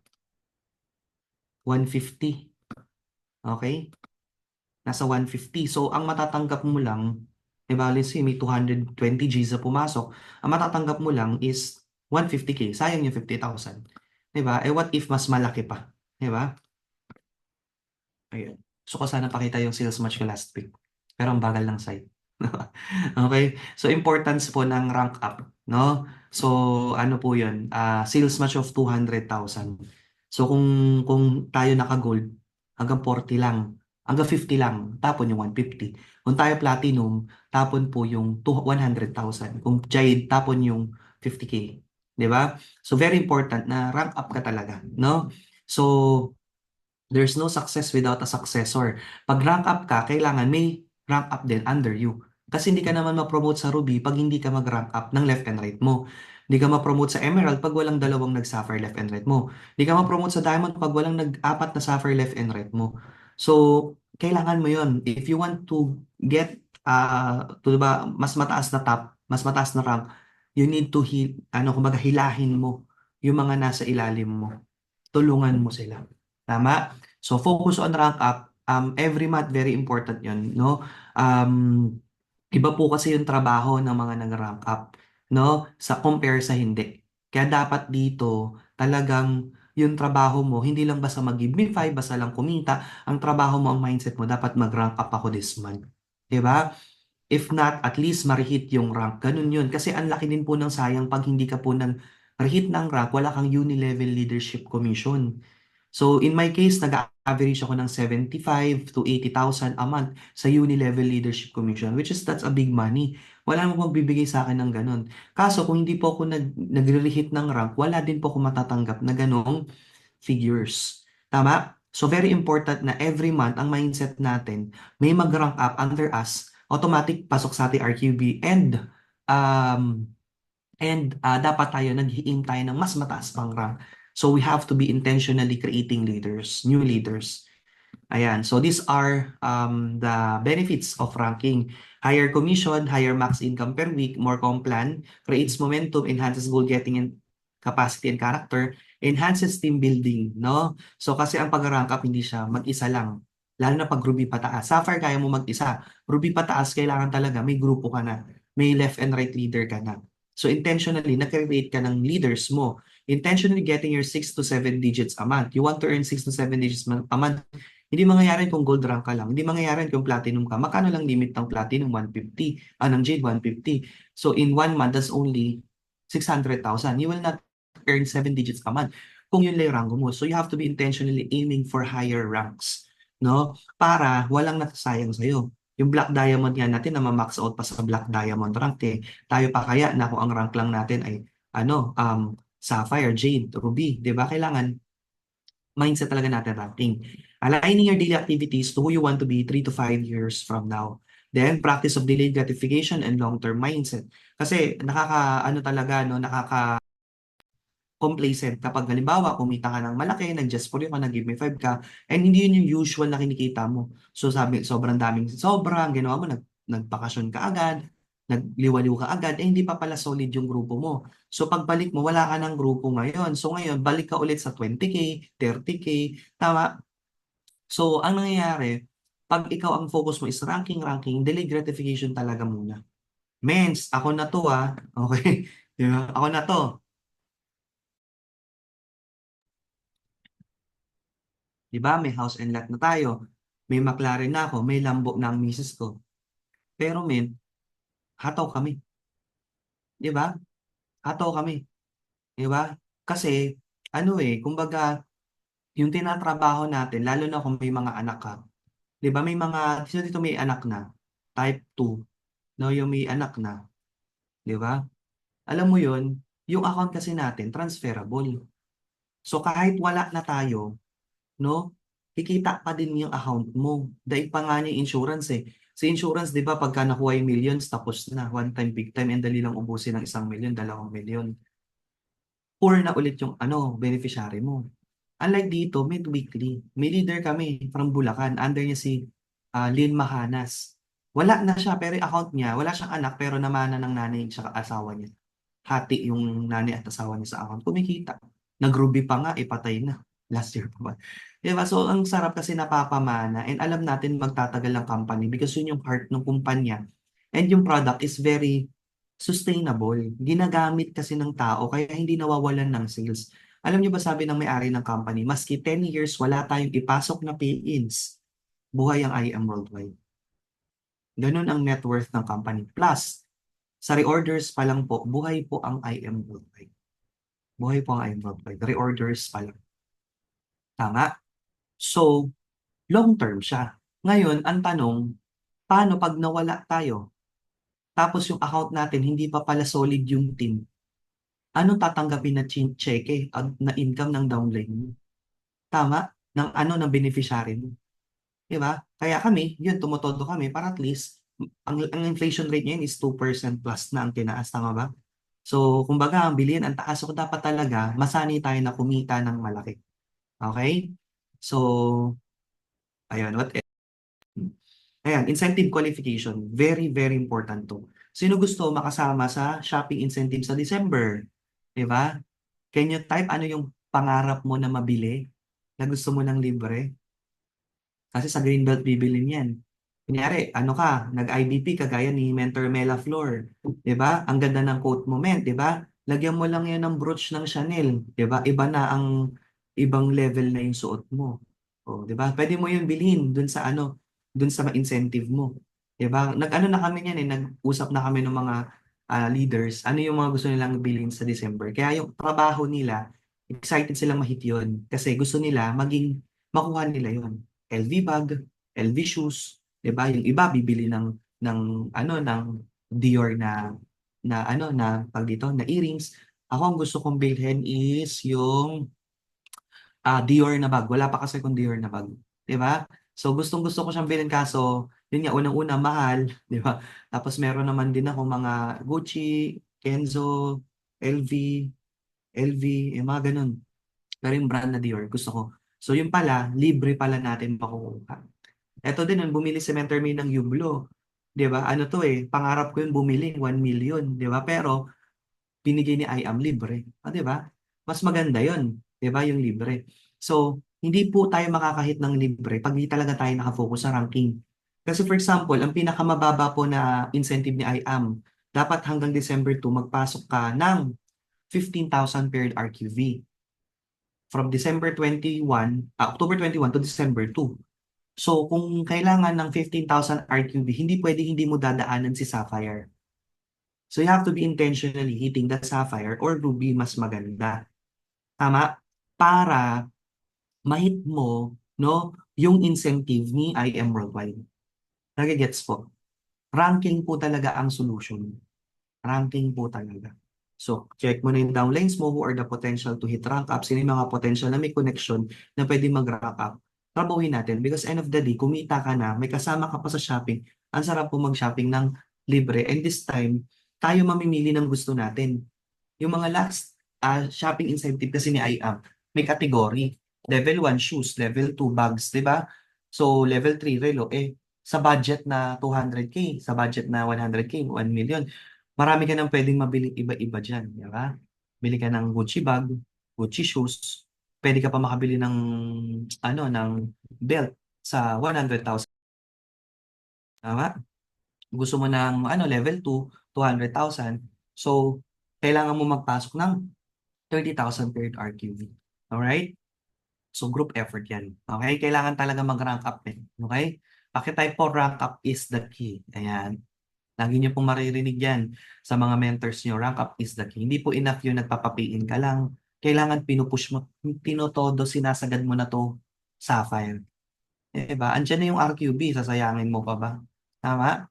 150. Okay? Nasa 150. So, ang matatanggap mo lang, di ba, let's say may 220 Gs na pumasok, ang matatanggap mo lang is 150K. Sayang yung 50,000. Di ba? What if mas malaki pa? Di ba? Ayun. So, ko sana pakita yung sales match ko last week. Pero ang bagal ng site. Okay? So, importance po ng rank up, no? So, ano po yun? Sales match of 200,000. So, kung tayo naka-gold, hanggang 40 lang. Hanggang 50 lang. Tapon yung 150. Kung tayo platinum, tapon po yung 100,000. Kung jade, tapon yung 50K. Di ba? So, very important na rank up ka talaga, no? So, there's no success without a successor. Pag rank up ka, kailangan may rank up din under you. Kasi hindi ka naman ma-promote sa Ruby pag hindi ka mag-rank up ng left and right mo. Hindi ka ma-promote sa Emerald pag walang dalawang nag-Sapphire left and right mo. Hindi ka ma-promote sa Diamond pag walang nag-apat na Sapphire left and right mo. So, kailangan mo yon. If you want to get diba, mas mataas na top, mas mataas na rank, you need to kumbaga hilahin mo yung mga nasa ilalim mo. Tulungan mo sila. Tama? So, focus on rank up. Every month, very important yun, no? Iba po kasi yung trabaho ng mga nag-rank up, no? Compare sa hindi. Kaya dapat dito, talagang yung trabaho mo, hindi lang basta mag-give me 5, basta lang kumita. Ang trabaho mo, ang mindset mo, dapat mag-rank up ako this month. 'Di ba? If not, at least ma-rehit yung rank. Ganun yun. Kasi ang laki din po ng sayang pag hindi ka po rehit ng rank, wala kang uni-level leadership commission. So, in my case, nag-average ako ng 75 to 80,000 a month sa uni-level leadership commission, which is, that's a big money. Wala namang magbibigay sa akin ng ganun. Kaso, kung hindi po ako nagre-rehit ng rank, wala din po ako matatanggap na ganong figures. Tama? So, very important na every month, ang mindset natin, may mag-rank up under us, automatic pasok sa ating RQB, um, dapat tayo nag-aim tayo ng mas mataas pang rank. So we have to be intentionally creating leaders, new leaders. Ayan. So these are the benefits of ranking. Higher commission, higher max income per week, more complan, creates momentum, enhances goal getting and capacity and character, enhances team building, no? So kasi ang pag-rank up hindi siya mag-isa lang. Lalo na pag Ruby pataas. Sapphire kaya mo mag-isa. Ruby pataas, kailangan talaga may grupo ka na. May left and right leader ka na. So intentionally, na-create ka ng leaders mo. Intentionally getting your 6 to 7 digits a month. You want to earn 6 to 7 digits a month. Hindi mangyayari kung gold rank ka lang. Hindi mangyayari kung platinum ka. Magkano lang limit ng platinum? 150. Ng jade, 150. So in 1 month, that's only 600,000. You will not earn 7 digits a month kung yun lang yung rango mo. So you have to be intentionally aiming for higher ranks, no? Para walang nasasayang sa'yo. Yung Black Diamond nga natin na ma-max out pa sa Black Diamond rank Tayo pa kaya na kung ang rank lang natin ay Sapphire, Jade, Ruby, 'di ba? Kailangan mindset talaga natin ranking. Aligning your daily activities to who you want to be 3 to 5 years from now. Then, practice of delayed gratification and long-term mindset. Kasi complacent kapag halimbawa kumita ka ng malaki, nag-just for you ka, nag-give me 5 ka, and hindi yun yung usual na kinikita mo. So sabi, sobrang ginawa mo, nagpakasyon ka agad, nagliwaliw ka agad, hindi pa pala solid yung grupo mo. So pagbalik mo, wala ka ng grupo ngayon. So ngayon, balik ka ulit sa 20K, 30K, tama? So ang nangyayari, pag ikaw ang focus mo is ranking, delayed gratification talaga muna. Mens, ako na to okay? Diba? Ako na to. 'Di ba? May house and lot na tayo. May McLaren na ako, may Lambo na ang misis ko. Pero men, hataw kami. 'Di ba? Hataw kami. 'Di ba? Kasi, ano kumbaga, yung tinatrabaho natin, lalo na kung may mga anak ka, di ba may mga, sino dito may anak na, type 2, no, yung may anak na, di ba? Alam mo yun, yung account kasi natin, transferable. So kahit wala na tayo, no, kikita pa din yung account mo. Dahil pa nga niya yung insurance Sa insurance, di ba, pagka nakuha yung millions, tapos na, one time, big time, and dali lang ubusin ng 1 million, 2 million. Poor na ulit yung beneficiary mo. Unlike dito, mid-weekly. May leader kami from Bulacan. Under niya si Lynn Mahanas. Wala na siya, pero yung account niya, wala siyang anak, pero namana ng nanay at asawa niya. Hati yung nanay at asawa niya sa account. Kumikita. Nag-ruby pa nga, ipatay na. Last year pa ba? Diba? So, ang sarap kasi napapamana and alam natin magtatagal ang company because yun yung heart ng kumpanya. And yung product is very sustainable. Ginagamit kasi ng tao kaya hindi nawawalan ng sales. Alam niyo ba sabi ng may-ari ng company, maski 10 years wala tayong ipasok na pay-ins, buhay ang IM Worldwide. Ganun ang net worth ng company. Plus, sa reorders pa lang po, buhay po ang IM Worldwide. Buhay po ang IM Worldwide. Reorders pa lang. Tama? So, long term siya. Ngayon, ang tanong, paano pag nawala tayo? Tapos yung account natin, hindi pa pala solid yung team. Anong tatanggapin na cheque na income ng downline mo? Tama? Ng beneficiary mo. Diba? Kaya kami, yun, tumotodo kami para at least, ang inflation rate niya is 2% plus na ang tinaas. Tama ba? So, kumbaga, ang bilhin, ang taas. So, dapat talaga, masanay tayo na kumita ng malaki. Okay? So, ayun, ayan, incentive qualification. Very, very important to. Sino gusto makasama sa shopping incentive sa December? Diba? Can you type ano yung pangarap mo na mabili? Na gusto mo ng libre? Kasi sa Greenbelt bibilin yan. Kunyari, ano ka, nag-IBP kagaya ni Mentor Mela Flor. 'Di ba? Ang ganda ng quote mo, men, 'di ba? Lagyan mo lang yan ng brooch ng Chanel. 'Di ba? Iba na ang ibang level na yung suot mo. O, 'di ba? Pwede mo yun bilhin dun sa dun sa incentive mo. 'Di ba? Nag-ano na kami niyan nag-usap na kami ng mga leaders. Ano yung mga gusto nilang bilhin sa December. Kaya yung trabaho nila, excited silang mahit yun. Kasi gusto nila makuha nila yun. LV bag, LV shoes, 'di ba? Yung iba bibili ng Dior na pag dito na earrings. Ako ang gusto kong bilhin is yung Dior na bag. Wala pa kasi kung Dior na bag, 'di ba? So gustong-gusto ko siyang bilhin kaso yun nga unang-una mahal, 'di ba? Tapos meron naman din ako mga Gucci, Kenzo, LV, LV, yung mga ganun. Pero yung brand na Dior, gusto ko. So yung pala, libre pala natin makukuha. Eto din, nung bumili si Mentor May ng Yublo. 'Di ba? Ano to pangarap ko yung bumili, 1 million. 'Di ba? Pero, binigay ni I am libre. 'Di ba? Mas maganda yon, 'di ba? Yung libre. So, hindi po tayo makakahit ng libre pag hindi talaga tayo nakafocus sa ranking. Kasi for example, ang pinakamababa po na incentive ni I am, dapat hanggang December 2, magpasok ka ng 15,000 paired RQV. From October 21 to December 2. So, kung kailangan ng 15,000 RQB, hindi pwede hindi mo dadaanan si Sapphire. So, you have to be intentionally hitting that Sapphire or Ruby mas maganda. Tama? Para mahit mo, no, yung incentive ni IM Worldwide. Nagigets po. Ranking po talaga ang solution. Ranking po talaga. So, check mo na yung downlines mo who are the potential to hit rank up. Sino yung mga potential na may connection na pwede mag-rank up. Trabahuin natin because end of the day, kumita ka na, may kasama ka pa sa shopping, ang sarap po mag-shopping ng libre. And this time, tayo mamimili ng gusto natin. Yung mga last shopping incentive kasi ni IAM, may category. Level 1, shoes. Level 2, bags. Diba? So, level 3, relo. Sa budget na 200K, sa budget na 100K, 1 million, marami ka nang pwedeng mabili iba-iba dyan. Diba? Bili ka ng Gucci bag, Gucci shoes, pwede ka pa makabili ng belt sa 100,000. Tama? Gusto mo ng level 2, 200,000. So, kailangan mo magpasok ng 30,000 paired RQV. Alright? So, group effort yan. Okay? Kailangan talaga mag-rank up din. Okay? Pakitype po, rank up is the key. Ayan. Lagi niyo pong maririnig yan sa mga mentors niyo. Rank up is the key. Hindi po enough yun, nagpapapiin ka lang. kailangan pinupush mo, tinotodo, sinasagad mo na 'to, sapphire. 'Di ba? Andiyan na yung RQB, sasayangin mo pa ba? Tama?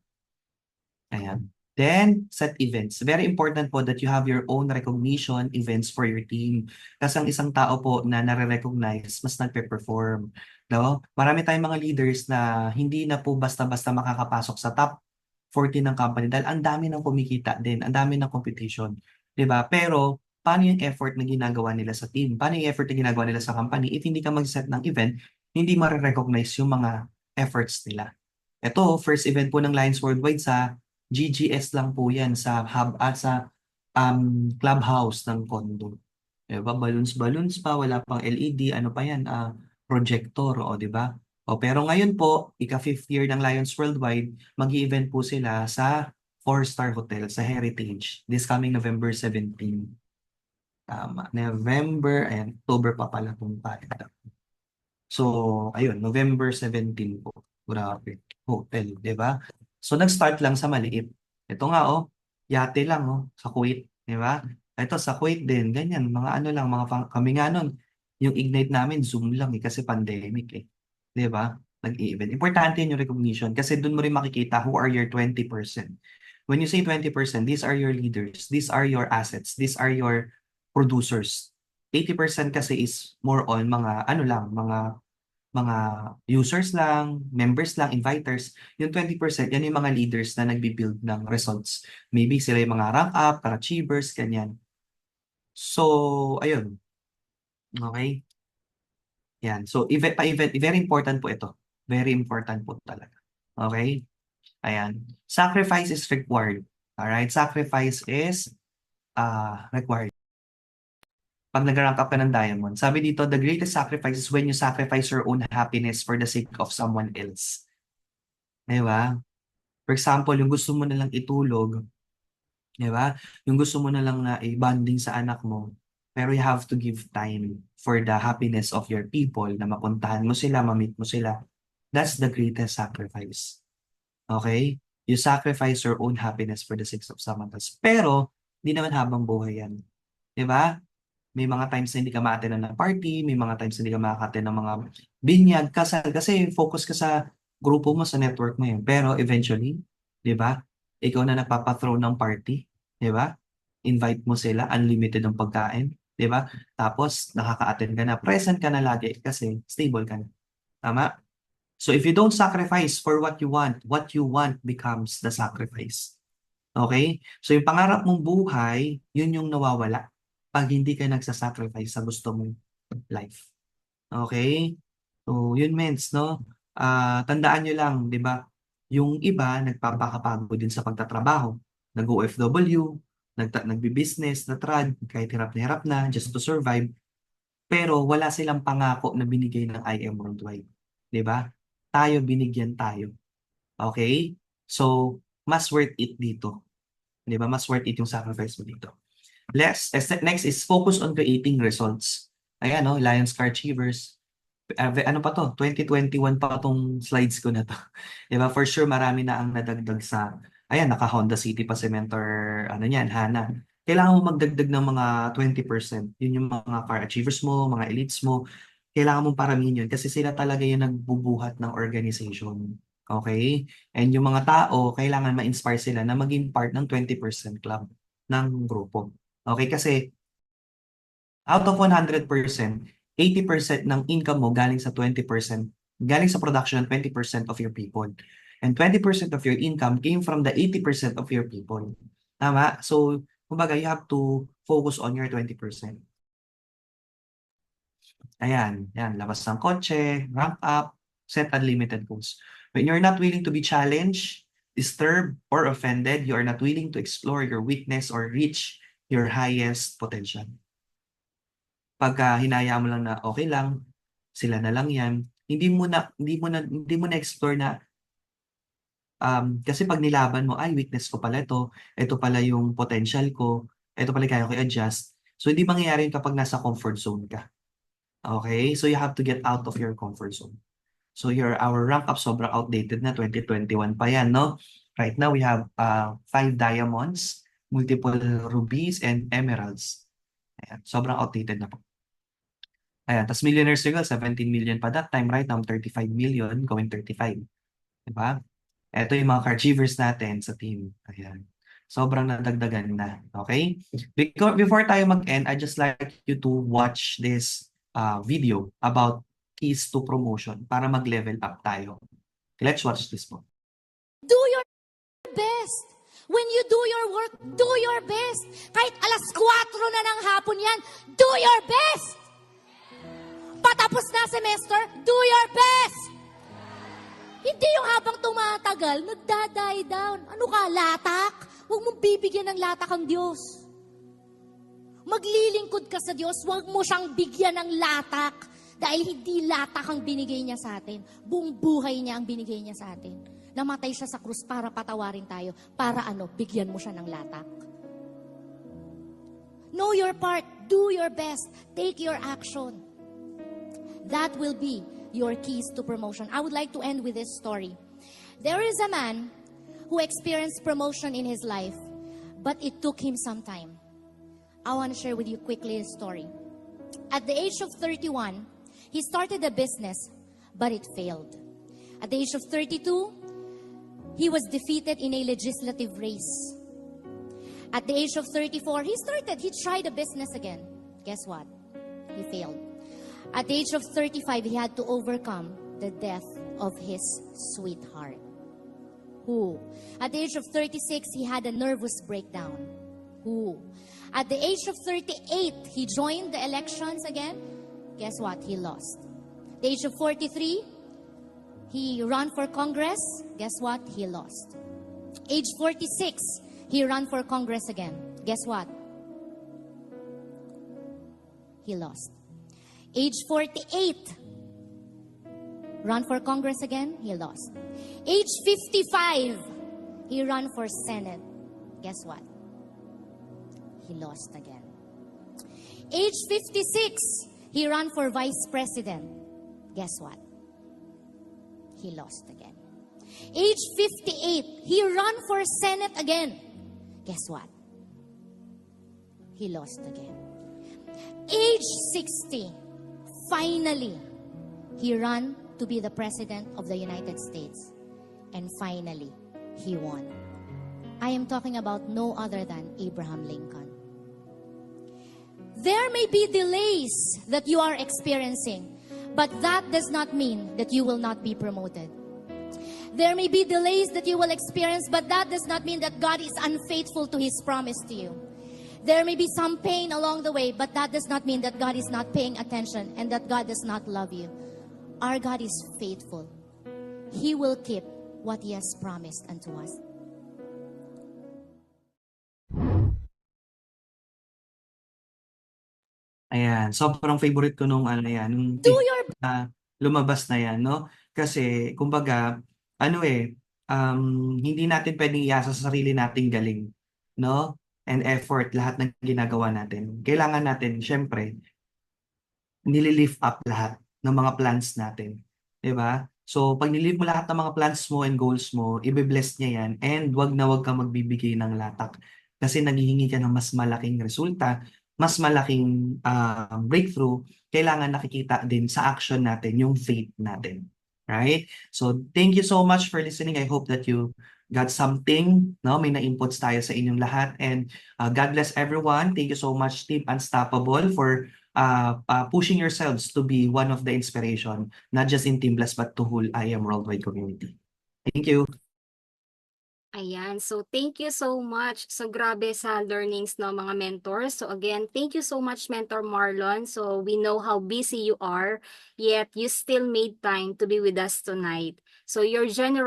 Ayan. Then, set events. Very important po that you have your own recognition events for your team. Kasi ang isang tao po na nare-recognize, mas nagpe-perform. No? Marami tayong mga leaders na hindi na po basta-basta makakapasok sa top 40 ng company dahil ang dami ng kumikita din, ang dami ng competition. 'Di ba? Pero, paano yung effort na ginagawa nila sa team? Paano yung effort na ginagawa nila sa company? If hindi ka mag-set ng event, hindi ma-recognize yung mga efforts nila. Ito, first event po ng Lions Worldwide sa GGS lang po yan sa hub at sa clubhouse ng condo. Diba? Balloons pa, wala pang LED, ano pa yan, projector, o di ba? O pero ngayon po, ika-fifth year ng Lions Worldwide, mag-event po sila sa 4-star hotel sa Heritage this coming November 17. Tama. November, and October pa pala kung tayo. So, ayun, November 17 po. Grabe. Hotel, di ba? So, nag-start lang sa maliit. Ito nga, oh, yate lang, oh, sa Kuwait, di ba? Ito, sa Kuwait din, ganyan, mga ano lang, kami nga nun, yung Ignite namin, Zoom lang, kasi pandemic, eh. Di ba? Nag-i-event. Importante yung recognition kasi doon mo rin makikita who are your 20%. When you say 20%, these are your leaders, these are your assets, these are your producers. 80% kasi is more on mga ano lang, mga users lang, members lang, inviters. Yung 20%, yan yung mga leaders na nagbi-build ng results. Maybe sila yung mga rank up, para-achievers, ganyan. So, ayun. Okay? Yan. So, event, very important po ito. Very important po talaga. Okay? Ayan. Sacrifice is required. Alright? Sacrifice is required. Pag nag-rank up ka ng diamond, sabi dito, the greatest sacrifice is when you sacrifice your own happiness for the sake of someone else. Di ba? For example, yung gusto mo na lang itulog, di ba? Yung gusto mo na lang na i-bonding sa anak mo, pero you have to give time for the happiness of your people na mapuntahan mo sila, ma-meet mo sila. That's the greatest sacrifice. Okay? You sacrifice your own happiness for the sake of someone else. Pero, di naman habang buhay yan. Di ba? May mga times na hindi ka ma-attend ng party, may mga times na hindi ka makaka-attend ng mga binyag, kasal, kasi focus ka sa grupo mo, sa network mo yun. Pero eventually, di ba, ikaw na nagpapathrow ng party, di ba? Invite mo sila, unlimited ang pagkain, di ba? Tapos, nakaka-attend ka na, present ka na lagi kasi stable ka na. Tama? So if you don't sacrifice for what you want becomes the sacrifice. Okay? So yung pangarap mong buhay, yun yung nawawala pag hindi ka nagsasacrifice sa gusto mong life. Okay? So, yun means, no? Tandaan nyo lang, di ba? Yung iba, nagpapakapagod din sa pagtatrabaho. Nag-OFW, nagbi-business, na-trad, kahit hirap na, just to survive. Pero wala silang pangako na binigay ng IM Worldwide. Di ba? Tayo, binigyan tayo. Okay? So, mas worth it dito. Di ba? Mas worth it yung sacrifice mo dito. Next is focus on creating results. Ayan, no? Lions Car Achievers. Ano pa to? 2021 pa tong slides ko na to. Diba? For sure, marami na ang nadagdag sa, ayan, naka-Honda City pa Cementor, ano yan, Hana. Kailangan mo magdagdag ng mga 20%. Yun yung mga car achievers mo, mga elites mo. Kailangan mong paramihin yun kasi sila talaga yung nagbubuhat ng organization. Okay? And yung mga tao, kailangan ma-inspire sila na maging part ng 20% club ng grupo. Okay, kasi out of 100%, 80% ng income mo galing sa 20%, galing sa production ng 20% of your people. And 20% of your income came from the 80% of your people. Tama? So, kumbaga, you have to focus on your 20%. Ayan, yan, labas ng kotse, rank up, set unlimited goals. When you're not willing to be challenged, disturbed, or offended, you are not willing to explore your weakness or reach your highest potential. Pagka hinaya mo lang na okay lang, sila na lang yan, hindi mo na explore na kasi pag nilaban mo, ay weakness ko pala ito pala yung potential ko, ito pala kaya ko i-adjust. So hindi mangyayari yun kapag nasa comfort zone ka. Okay? So you have to get out of your comfort zone. So our rank up sobrang outdated na, 2021 pa yan, no? Right now we have 5 diamonds, multiple rubies, and emeralds. Ayan, sobrang outdated na po. Ayan, tas Millionaire Circle, 17 million pa that time. Right now, 35 million, going 35. Diba? Ito yung mga Carchivers natin sa team. Ayan. Sobrang nadagdagan na. Okay? Before tayo mag-end, I just like you to watch this video about keys to promotion para mag-level up tayo. Let's watch this po. Do your best. When you do your work, do your best. Kahit alas 4 na ng hapon yan, do your best. Patapos na semester, do your best. Hindi yung habang tumatagal, nagda-die down. Ano ka, latak? Huwag mong bibigyan ng latak ang Diyos. Maglilingkod ka sa Diyos, huwag mo siyang bigyan ng latak. Dahil hindi latak ang binigay niya sa atin. Buong buhay niya ang binigay niya sa atin. Namatay siya sa krus para patawarin tayo. Para bigyan mo siya ng latak. Know your part. Do your best. Take your action. That will be your keys to promotion. I would like to end with this story. There is a man who experienced promotion in his life, but it took him some time. I want to share with you quickly his story. At the age of 31, he started a business, but it failed. At the age of 32, he was defeated in a legislative race. At the age of 34, he tried a business again. Guess what? He failed. At the age of 35, he had to overcome the death of his sweetheart. Who? At the age of 36, he had a nervous breakdown. Who? At the age of 38, he joined the elections again. Guess what? He lost. At the age of 43, he ran for Congress. Guess what? He lost. Age 46, he ran for Congress again. Guess what? He lost. Age 48, run for Congress again, he lost. Age 55, he ran for Senate. Guess what? He lost again. Age 56, he ran for Vice President. Guess what? He lost again. Age 58, he ran for Senate again. Guess what? He lost again. Age 60, finally, he ran to be the President of the United States. And finally, he won. I am talking about no other than Abraham Lincoln. There may be delays that you are experiencing, but that does not mean that you will not be promoted. There may be delays that you will experience, but that does not mean that God is unfaithful to His promise to you. There may be some pain along the way, but that does not mean that God is not paying attention and that God does not love you. Our God is faithful. He will keep what He has promised unto us. Ayan, sobrang favorite ko nung nung Do your lumabas na yan, no? Kasi, kumbaga, hindi natin pwedeng iasa sa sarili nating galing, no? And effort, lahat ng ginagawa natin. Kailangan natin, syempre, nililift up lahat ng mga plans natin. 'Di ba? So, pag nilift mo lahat ng mga plans mo and goals mo, ibe-bless niya yan, and wag na wag kang magbibigay ng latak. Kasi naghihingi ka ng mas malaking resulta, mas malaking breakthrough, kailangan nakikita din sa action natin yung faith natin. Right? So, thank you so much for listening. I hope that you got something, no? May na-inputs tayo sa inyong lahat. And God bless everyone. Thank you so much, Team Unstoppable, for pushing yourselves to be one of the inspiration, not just in Team Bless, but to whole I Am Worldwide community. Thank you. Ayan. So, thank you so much. So, grabe sa learnings ng mga mentors. So, again, thank you so much, Mentor Marlon. So, we know how busy you are, yet you still made time to be with us tonight. So, your generous